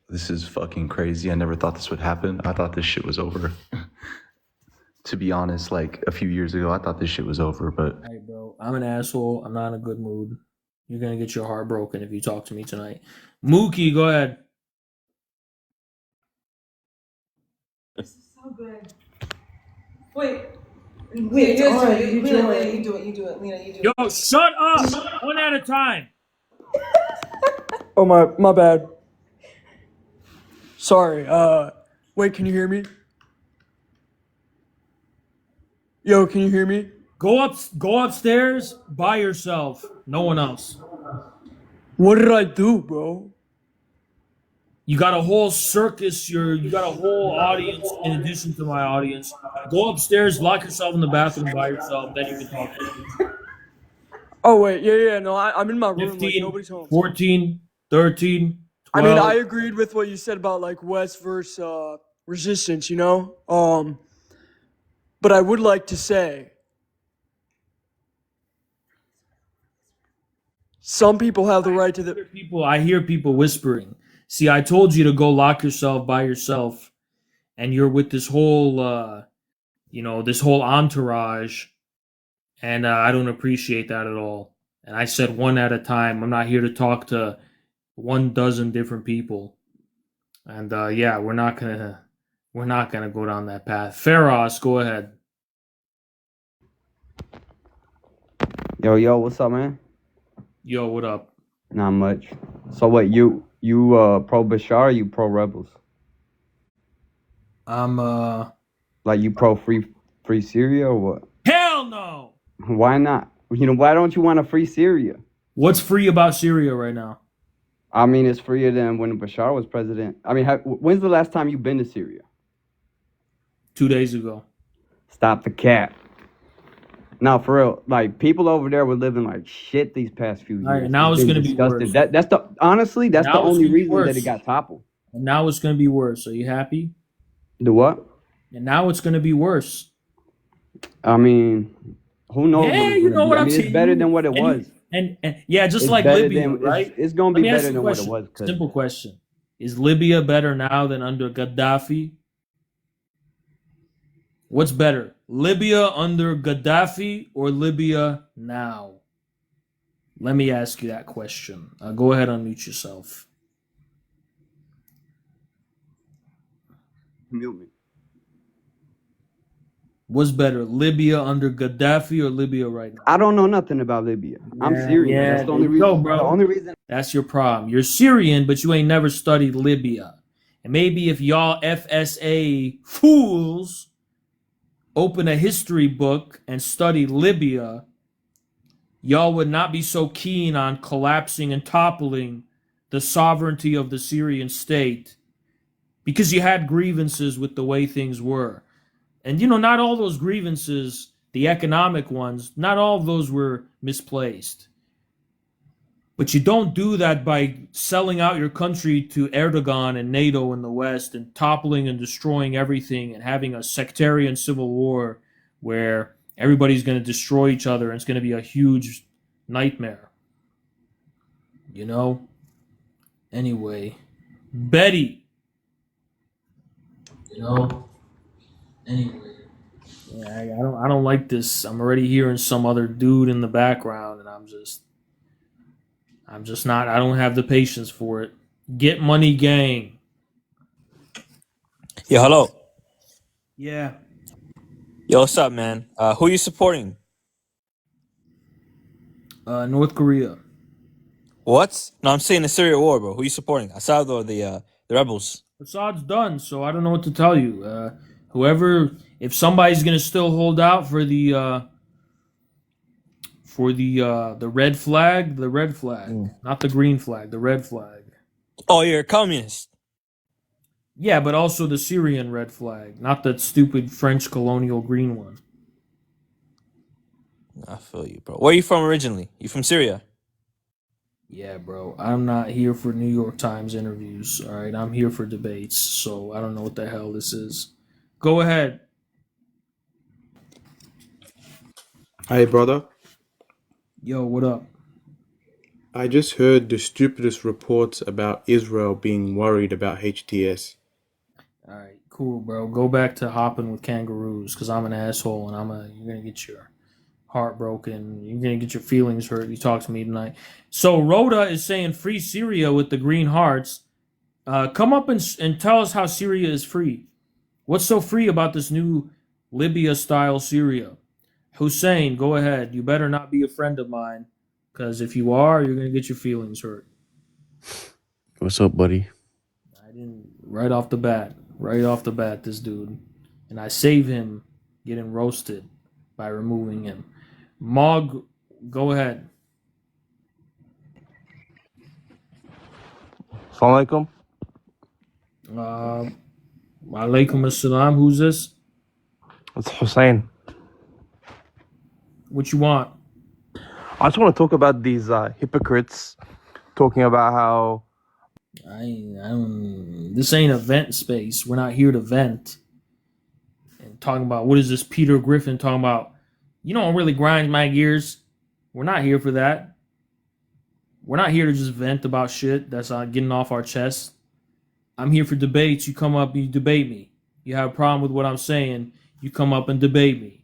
this is fucking crazy. I never thought this would happen. I thought this shit was over. To be honest, like a few years ago, I thought this shit was over, but Hey, bro, I'm an asshole. I'm not in a good mood. You're going to get your heart broken if you talk to me tonight. Mookie, go ahead. So good. Wait. Wait, You all do right, it. you Lena, do Lena, it. you do it. You do it. Lena, you do it. Yo, shut up! One at a time. Oh my bad. Sorry. Wait, can you hear me? Yo, can you hear me? Go upstairs by yourself. No one else. What did I do, bro? You got a whole circus. You got a whole audience in addition to my audience. Go upstairs, lock yourself in the bathroom by yourself. Then you can talk to me. Oh wait, yeah. No, I'm in my room. 15, Like nobody's home. 14, 13, 12. I mean, I agreed with what you said about like West versus resistance. You know. But I would like to say, some people have the right to the. I hear people whispering. See, I told you to go lock yourself by yourself, and you're with this whole, this whole entourage, and I don't appreciate that at all. And I said one at a time. I'm not here to talk to 12 different people. And yeah, we're not gonna go down that path. Feroz, go ahead. Yo, what's up, man? Yo, what up? Not much. So what, you pro Bashar or you pro rebels? I'm Like you pro free Syria or what? Hell no! Why not? You know, why don't you want to free Syria? What's free about Syria right now? I mean, it's freer than when Bashar was president. I mean, when's the last time you've been to Syria? 2 days ago. Stop the cap. No, for real. Like people over there were living like shit these past few years. All right, now it's been gonna be disgusting. worse. That's the honestly, that's the Now it's only gonna be reason that worse. it got toppled. And now it's gonna be worse. Are you happy? The what? And now it's gonna be worse. I mean, who knows? Yeah, it's you gonna know be. what I I'm mean, saying. it's better than what it was. And yeah, just It's like better Libya, than- right? it's gonna Let be me ask better you a than what it question. was, 'cause- Simple question: is Libya better now than under Gaddafi? What's better, Libya under Gaddafi or Libya now? Let me ask you that question. Go ahead, unmute yourself. Mute me. What's better, Libya under Gaddafi or Libya right now? I don't know nothing about Libya. I'm Syrian. Yeah, That's the there only you go, reason. bro. The only reason. That's your problem. You're Syrian, but you ain't never studied Libya. And maybe if y'all FSA fools open a history book and study Libya, y'all would not be so keen on collapsing and toppling the sovereignty of the Syrian state because you had grievances with the way things were. And, not all those grievances, the economic ones, not all of those were misplaced. But you don't do that by selling out your country to Erdogan and NATO in the West and toppling and destroying everything and having a sectarian civil war where everybody's going to destroy each other and it's going to be a huge nightmare. Anyway, Betty. Anyway. Yeah, I don't like this. I'm already hearing some other dude in the background and I'm just not, I don't have the patience for it. Get money gang. Yo, hello. Yeah. Yo, what's up, man? Who you supporting? North Korea. What? No, I'm saying the Syria war, bro. Who you supporting? Assad or the rebels? Assad's done, so I don't know what to tell you. If somebody's gonna still hold out for the red flag, not the green flag, the red flag. Oh, you're a communist. Yeah, but also the Syrian red flag, not that stupid French colonial green one. I feel you, bro. Where are you from originally? You from Syria? Yeah, bro. I'm not here for New York Times interviews, all right? I'm here for debates, so I don't know what the hell this is. Go ahead. Hey, brother. Yo, what up? I just heard the stupidest reports about Israel being worried about HTS. All right, cool, bro. Go back to hopping with kangaroos, because I'm an asshole, and you're going to get your heart broken. You're going to get your feelings hurt. You talk to me tonight. So Rhoda is saying free Syria with the green hearts. Come up and tell us how Syria is free. What's so free about this new Libya-style Syria? Hussein, go ahead. You better not be a friend of mine, because if you are, you're going to get your feelings hurt. What's up, buddy? I didn't, right off the bat, this dude. And I save him getting roasted by removing him. Mog, go ahead. Assalamu Alaikum assalam. Who's this? It's Hussein. What you want? I just want to talk about these hypocrites talking about how This ain't a vent space. We're not here to vent. And talking about, what is this Peter Griffin talking about? You don't really grind my gears. We're not here for that. We're not here to just vent about shit that's getting off our chest. I'm here for debates. You come up and you debate me. You have a problem with what I'm saying, you come up and debate me.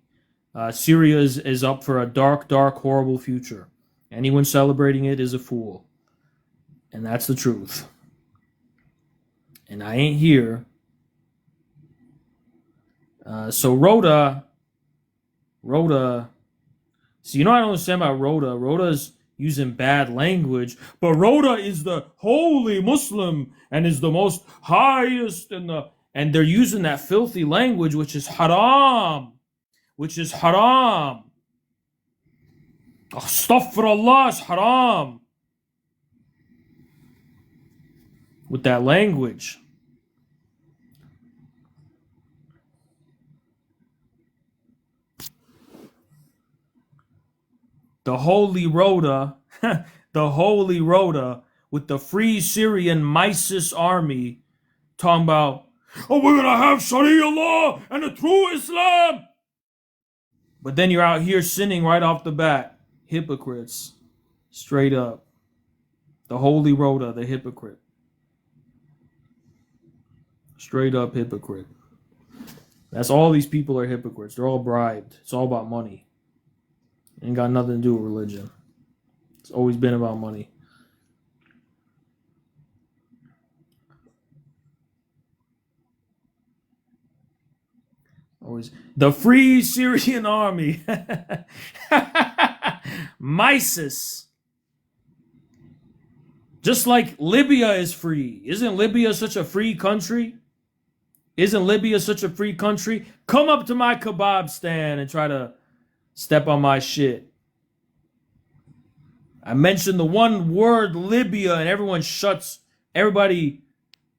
Syria is up for a dark, dark, horrible future. Anyone celebrating it is a fool. And that's the truth. And I ain't here. So Rhoda, so I don't understand about Rhoda. Rhoda's using bad language, but Rhoda is the holy Muslim and is the most highest and they're using that filthy language, which is haram. Astaghfirullah is haram. With that language. The holy Rhoda, with the Free Syrian Mysis army talking about, oh, we're gonna have Sharia law and a true Islam. But then you're out here sinning right off the bat. Hypocrites. Straight up. The holy Rhoda, the hypocrite. Straight up hypocrite. That's all these people are hypocrites. They're all bribed. It's all about money. Ain't got nothing to do with religion. It's always been about money. Always the Free Syrian Army. Mises. Just like Libya is free. Isn't Libya such a free country? Isn't Libya such a free country? Come up to my kebab stand and try to step on my shit. I mentioned the one word Libya and everybody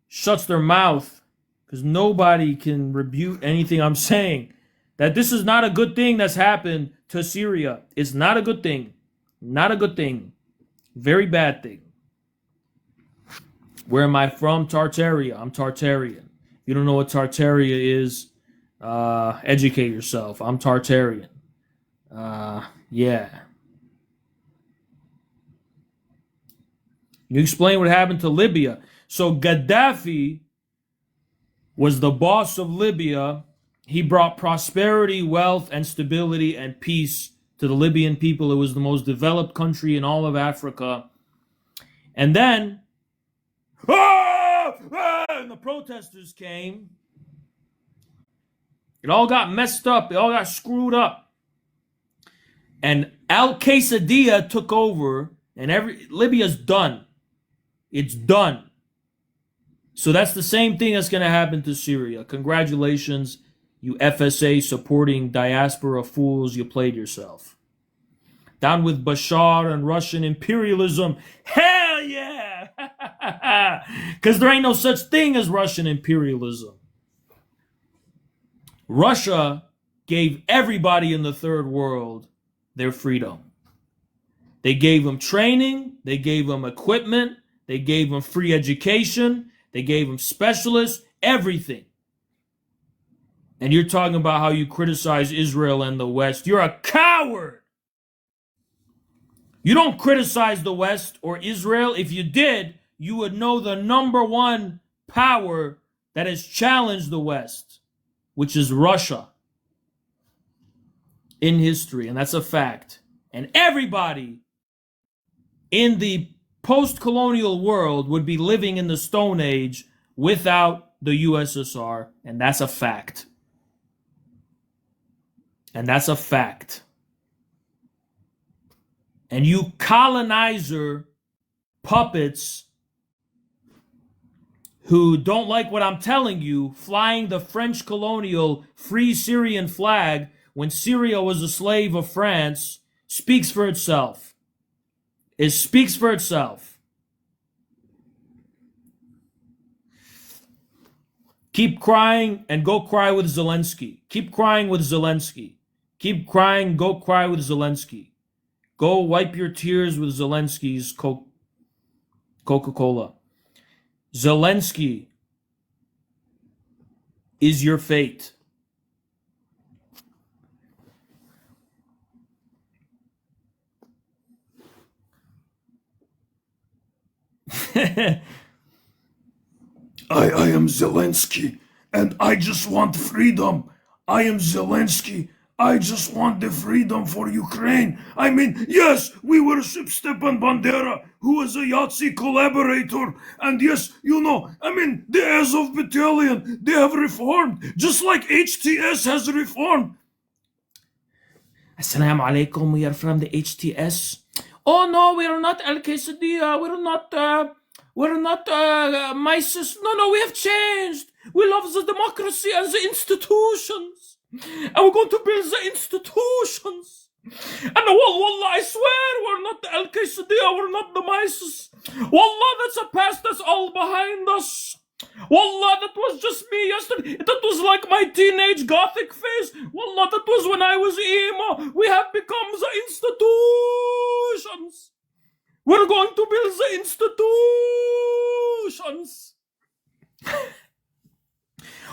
shuts their mouth because nobody can rebuke anything I'm saying. That this is not a good thing that's happened to Syria. It's not a good thing. Not a good thing. Very bad thing. Where am I from? Tartaria. I'm Tartarian. If you don't know what Tartaria is, educate yourself. I'm Tartarian. Yeah. You explain what happened to Libya. So Gaddafi was the boss of Libya. He brought prosperity, wealth, and stability and peace to the Libyan people. It was the most developed country in all of Africa. And then, and the protesters came. It all got messed up. It all got screwed up. And al-Qaeda took over, and Libya's done. It's done. So that's the same thing that's going to happen to Syria. Congratulations, you FSA supporting diaspora fools. You played yourself. Down with Bashar and Russian imperialism. Hell yeah! Because there ain't no such thing as Russian imperialism. Russia gave everybody in the third world their freedom. They gave them training. They gave them equipment. They gave them free education. They gave them specialists. Everything. And you're talking about how you criticize Israel and the West. You're a coward. You don't criticize the West or Israel. If you did, you would know the number one power that has challenged the West, which is Russia, in history. And that's a fact. And everybody in the post-colonial world would be living in the Stone Age without the USSR. And that's a fact. And that's a fact. And you colonizer puppets who don't like what I'm telling you, flying the French colonial Free Syrian flag when Syria was a slave of France, speaks for itself. It speaks for itself. Keep crying and go cry with Zelensky. Keep crying with Zelensky. Keep crying, go cry with Zelensky. Go wipe your tears with Zelensky's Coca-Cola. Zelensky is your fate. I am Zelensky, and I just want freedom. I am Zelensky. I just want the freedom for Ukraine. I mean, yes, we worship Stepan Bandera, who was a Yahtzee collaborator. And yes, you know, I mean, the Azov Battalion, they have reformed, just like HTS has reformed. Assalamu alaikum, we are from the HTS. Oh no, we are not Al-Qaeda, we're not Mises. No, we have changed. We love the democracy and the institutions. And we're going to build the institutions. And wallah, I swear we're not the Al-Qaeda, we're not the Mises. Wallah, that's a past that's all behind us. Wallah, that was just me yesterday. That was like my teenage gothic phase. Wallah, that was when I was emo. We have become the institutions. We're going to build the institutions.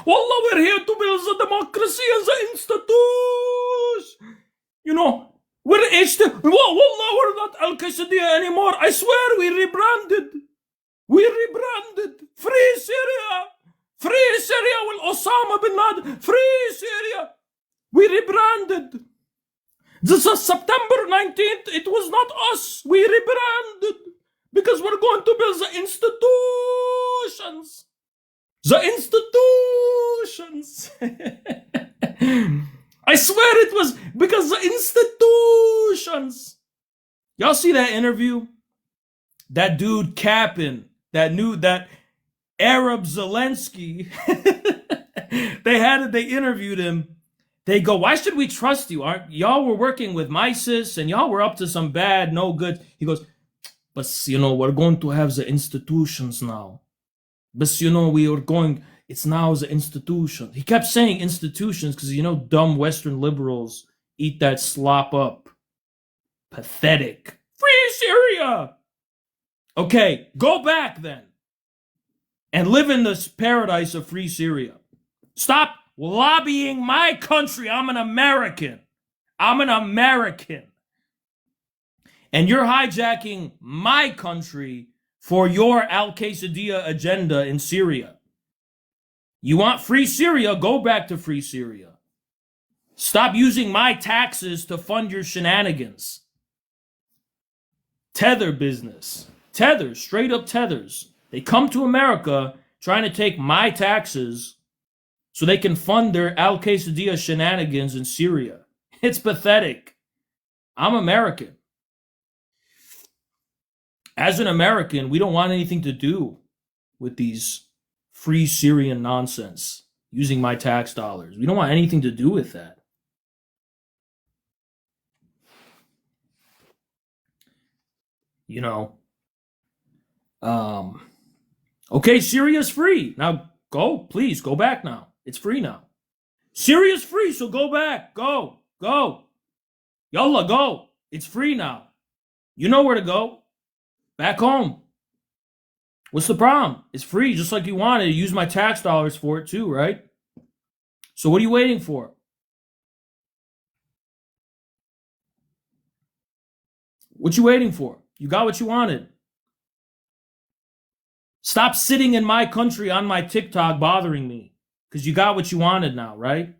Wallah, we're here to build the democracy and the institutions. You know, we're Wallah, we're not Al-Qaeda anymore. I swear we rebranded. We rebranded. Free Syria. Free Syria with Osama bin Laden. Free Syria. We rebranded. This is September 19th. It was not us. We rebranded. Because we're going to build the institutions. The institutions. I swear it was because the institutions. Y'all see that interview? That dude capping, that Arab Zelensky. They interviewed him. They go, why should we trust you? Y'all were working with ISIS and y'all were up to some bad, no good. He goes, but we're going to have the institutions now. But we are going, it's now the institution. He kept saying institutions because dumb Western liberals eat that slop up. Pathetic. Free Syria! Okay, go back then and live in this paradise of free Syria. Stop lobbying my country. I'm an American. And you're hijacking my country for your al-Qaeda agenda in Syria. You want free Syria? Go back to free Syria. Stop using my taxes to fund your shenanigans. Tether business. Tethers, straight up tethers. They come to America trying to take my taxes so they can fund their al-Qaeda shenanigans in Syria. It's pathetic. I'm American. As an American, we don't want anything to do with these free Syrian nonsense using my tax dollars. We don't want anything to do with that. Okay, Syria's free. Now please go back now. It's free now. Syria's free, so go back. Go. Yalla, go. It's free now. You know where to go. Back home. What's the problem? It's free, just like you wanted. You use my tax dollars for it too, right? So what are you waiting for? What you waiting for? You got what you wanted. Stop sitting in my country on my TikTok bothering me because you got what you wanted now, right?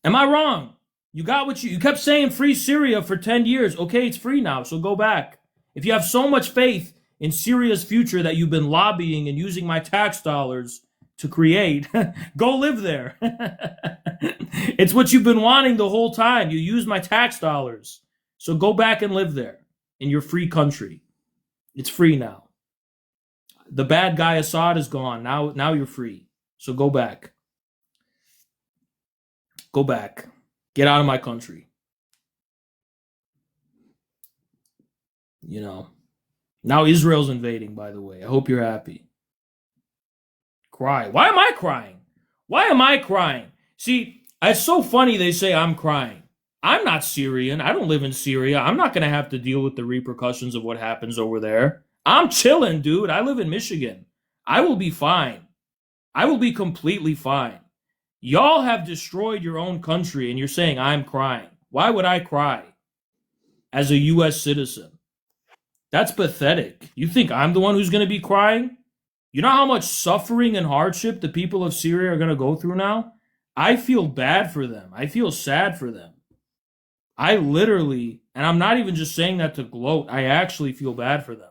Am I wrong? You got what you kept saying free Syria for 10 years. Okay, it's free now, so go back. If you have so much faith in Syria's future that you've been lobbying and using my tax dollars to create, go live there. It's what you've been wanting the whole time. You use my tax dollars. So go back and live there in your free country. It's free now. The bad guy Assad is gone. Now you're free. So go back. Go back. Get out of my country. Now Israel's invading, by the way. I hope you're happy. Cry. Why am I crying? See, it's so funny they say I'm crying. I'm not Syrian. I don't live in Syria. I'm not going to have to deal with the repercussions of what happens over there. I'm chilling, dude. I live in Michigan. I will be fine. I will be completely fine. Y'all have destroyed your own country and you're saying I'm crying. Why would I cry as a U.S. citizen? That's pathetic. You think I'm the one who's going to be crying? You know how much suffering and hardship the people of Syria are going to go through now? I feel bad for them. I feel sad for them. I literally, and I'm not even just saying that to gloat, I actually feel bad for them.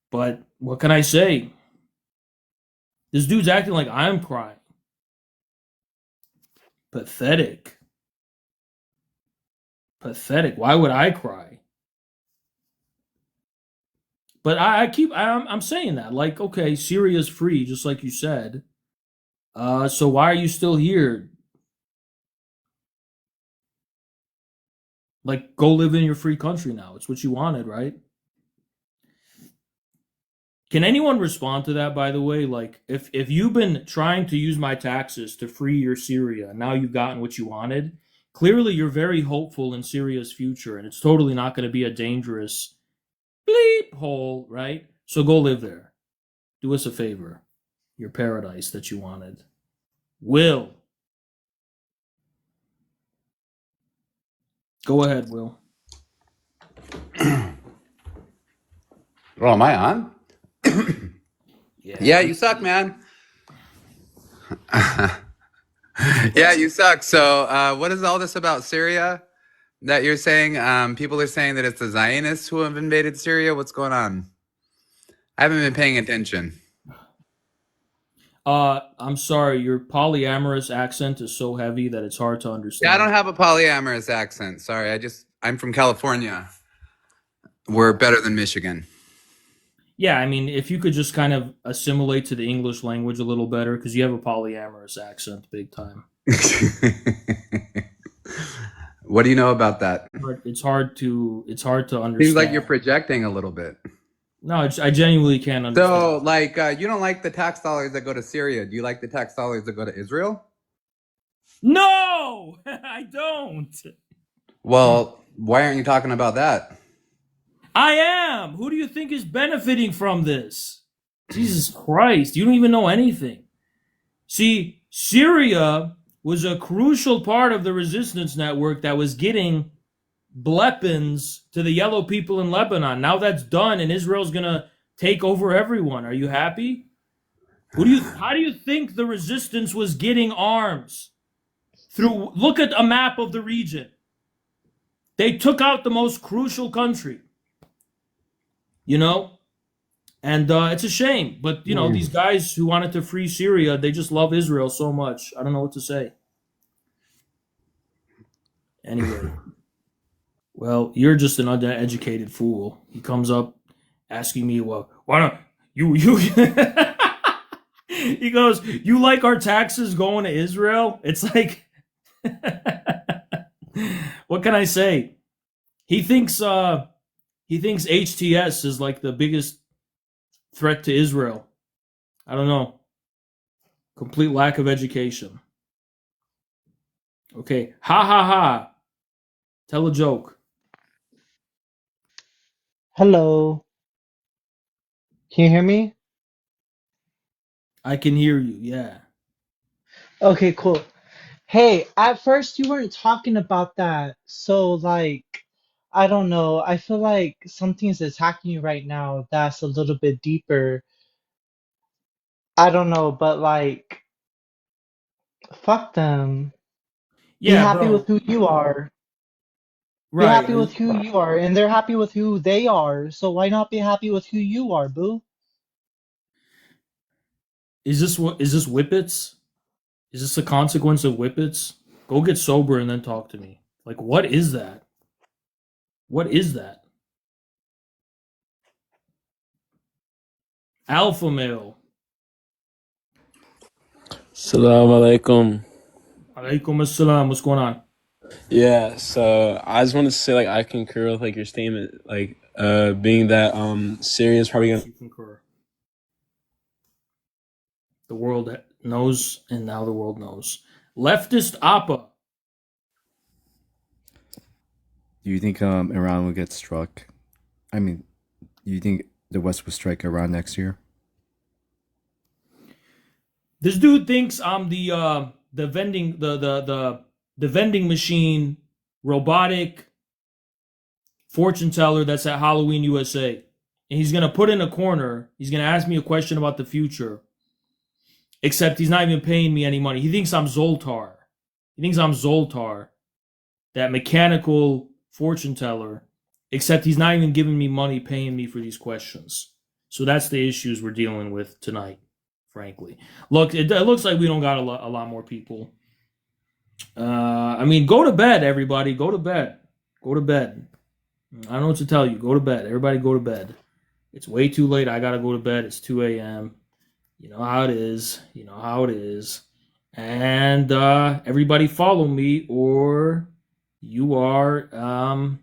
But what can I say? This dude's acting like I'm crying. Pathetic. Why would I cry? But I'm saying that. Like, okay, Syria's free, just like you said. So why are you still here? Like, go live in your free country now. It's what you wanted, right? Can anyone respond to that, by the way? Like, if you've been trying to use my taxes to free your Syria, and now you've gotten what you wanted, clearly you're very hopeful in Syria's future, and it's totally not going to be a dangerous bleep hole, right? So go live there. Do us a favor. Your paradise that you wanted. Will. Go ahead, Will. Well, am I on? Yeah, you suck, man. Yeah, you suck. So what is all this about Syria that you're saying? People are saying that it's the Zionists who have invaded Syria. What's going on? I haven't been paying attention. I'm sorry, your polyamorous accent is so heavy that it's hard to Yeah, I understand. don't have a polyamorous accent. Sorry, I'm from California. We're better than Michigan. Yeah, I mean, if you could just kind of assimilate to the English language a little better, because you have a polyamorous accent, big time. What do you know about that? It's hard to understand. Seems like you're projecting a little bit. No, I genuinely can't understand. So, like, you don't like the tax dollars that go to Syria. Do you like the tax dollars that go to Israel? No, I don't. Well, why aren't you talking about that? I am. Who do you think is benefiting from this? Jesus Christ, you don't even know anything. See, Syria was a crucial part of the resistance network that was getting weapons to the yellow people in Lebanon. Now that's done, and Israel's gonna take over everyone. Are you happy? How do you think the resistance was getting arms? Look at a map of the region. They took out the most crucial country. You know? And it's a shame. But, you know, these guys who wanted to free Syria, they just love Israel so much. I don't know what to say. Anyway. Well, you're just an uneducated fool. He comes up asking me, well, why don't you he goes, you like our taxes going to Israel? It's like, what can I say? He thinks HTS is like the biggest threat to Israel. I don't know. Complete lack of education. Okay. Ha ha ha. Tell a joke. Hello. Can you hear me? I can hear you, yeah. Okay, cool. Hey, at first you weren't talking about that. So, like, I don't know. I feel like something's attacking you right now that's a little bit deeper. I don't know, but like, fuck them. Be Yeah, happy bro. with who you are. Be Right. happy with who you are, and they're happy with who they are. So why not be happy with who you are, boo? Is this whippets? Is this a consequence of whippets? Go get sober and then talk to me. Like, what is that? What is that? Alpha male. Assalamu alaikum. Alaikum assalam. What's going on? Yeah, so I just wanted to say like I concur with like your statement, like being that Syria is probably gonna You concur. The world knows, and now the world knows. Leftist Appa. Do you think Iran will get struck? I mean, do you think the West will strike Iran next year? This dude thinks I'm the vending machine robotic fortune teller that's at Halloween USA. And he's gonna put in a corner. He's gonna ask me a question about the future. Except he's not even paying me any money. He thinks I'm Zoltar. He thinks I'm Zoltar, that mechanical fortune teller. Except he's not even giving me money, paying me for these questions. So that's the issues we're dealing with tonight, frankly. Look, it looks like we don't got a lot more people. I mean, go to bed, everybody. Go to bed. Go to bed. I don't know what to tell you. Go to bed. Everybody go to bed. It's way too late. I got to go to bed. It's 2 a.m. You know how it is. You know how it is. And everybody follow me, or you are on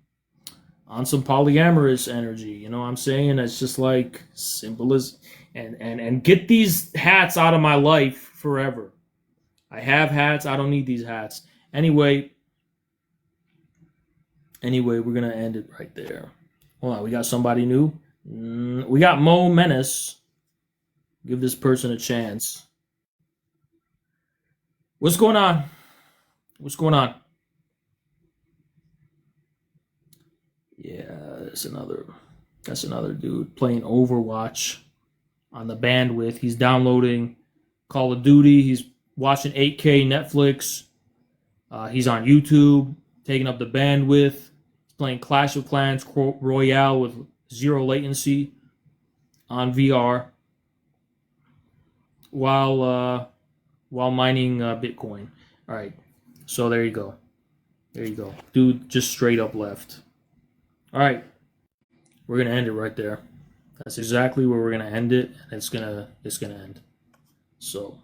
some polyamorous energy. You know what I'm saying? It's just like simple as and get these hats out of my life forever. I have hats. I don't need these hats. Anyway, we're gonna end it right there. Hold on, we got somebody new. We got Mo Menace. Give this person a chance. What's going on? What's going on? Yeah, that's another dude playing Overwatch on the bandwidth. He's downloading Call of Duty. He's watching 8K Netflix. He's on YouTube, taking up the bandwidth. He's playing Clash of Clans Royale with zero latency on VR. while mining Bitcoin. All right, so there you go. There you go. Dude just straight up left. All right, we're gonna end it right there. That's exactly where we're gonna end it, and it's gonna end. So.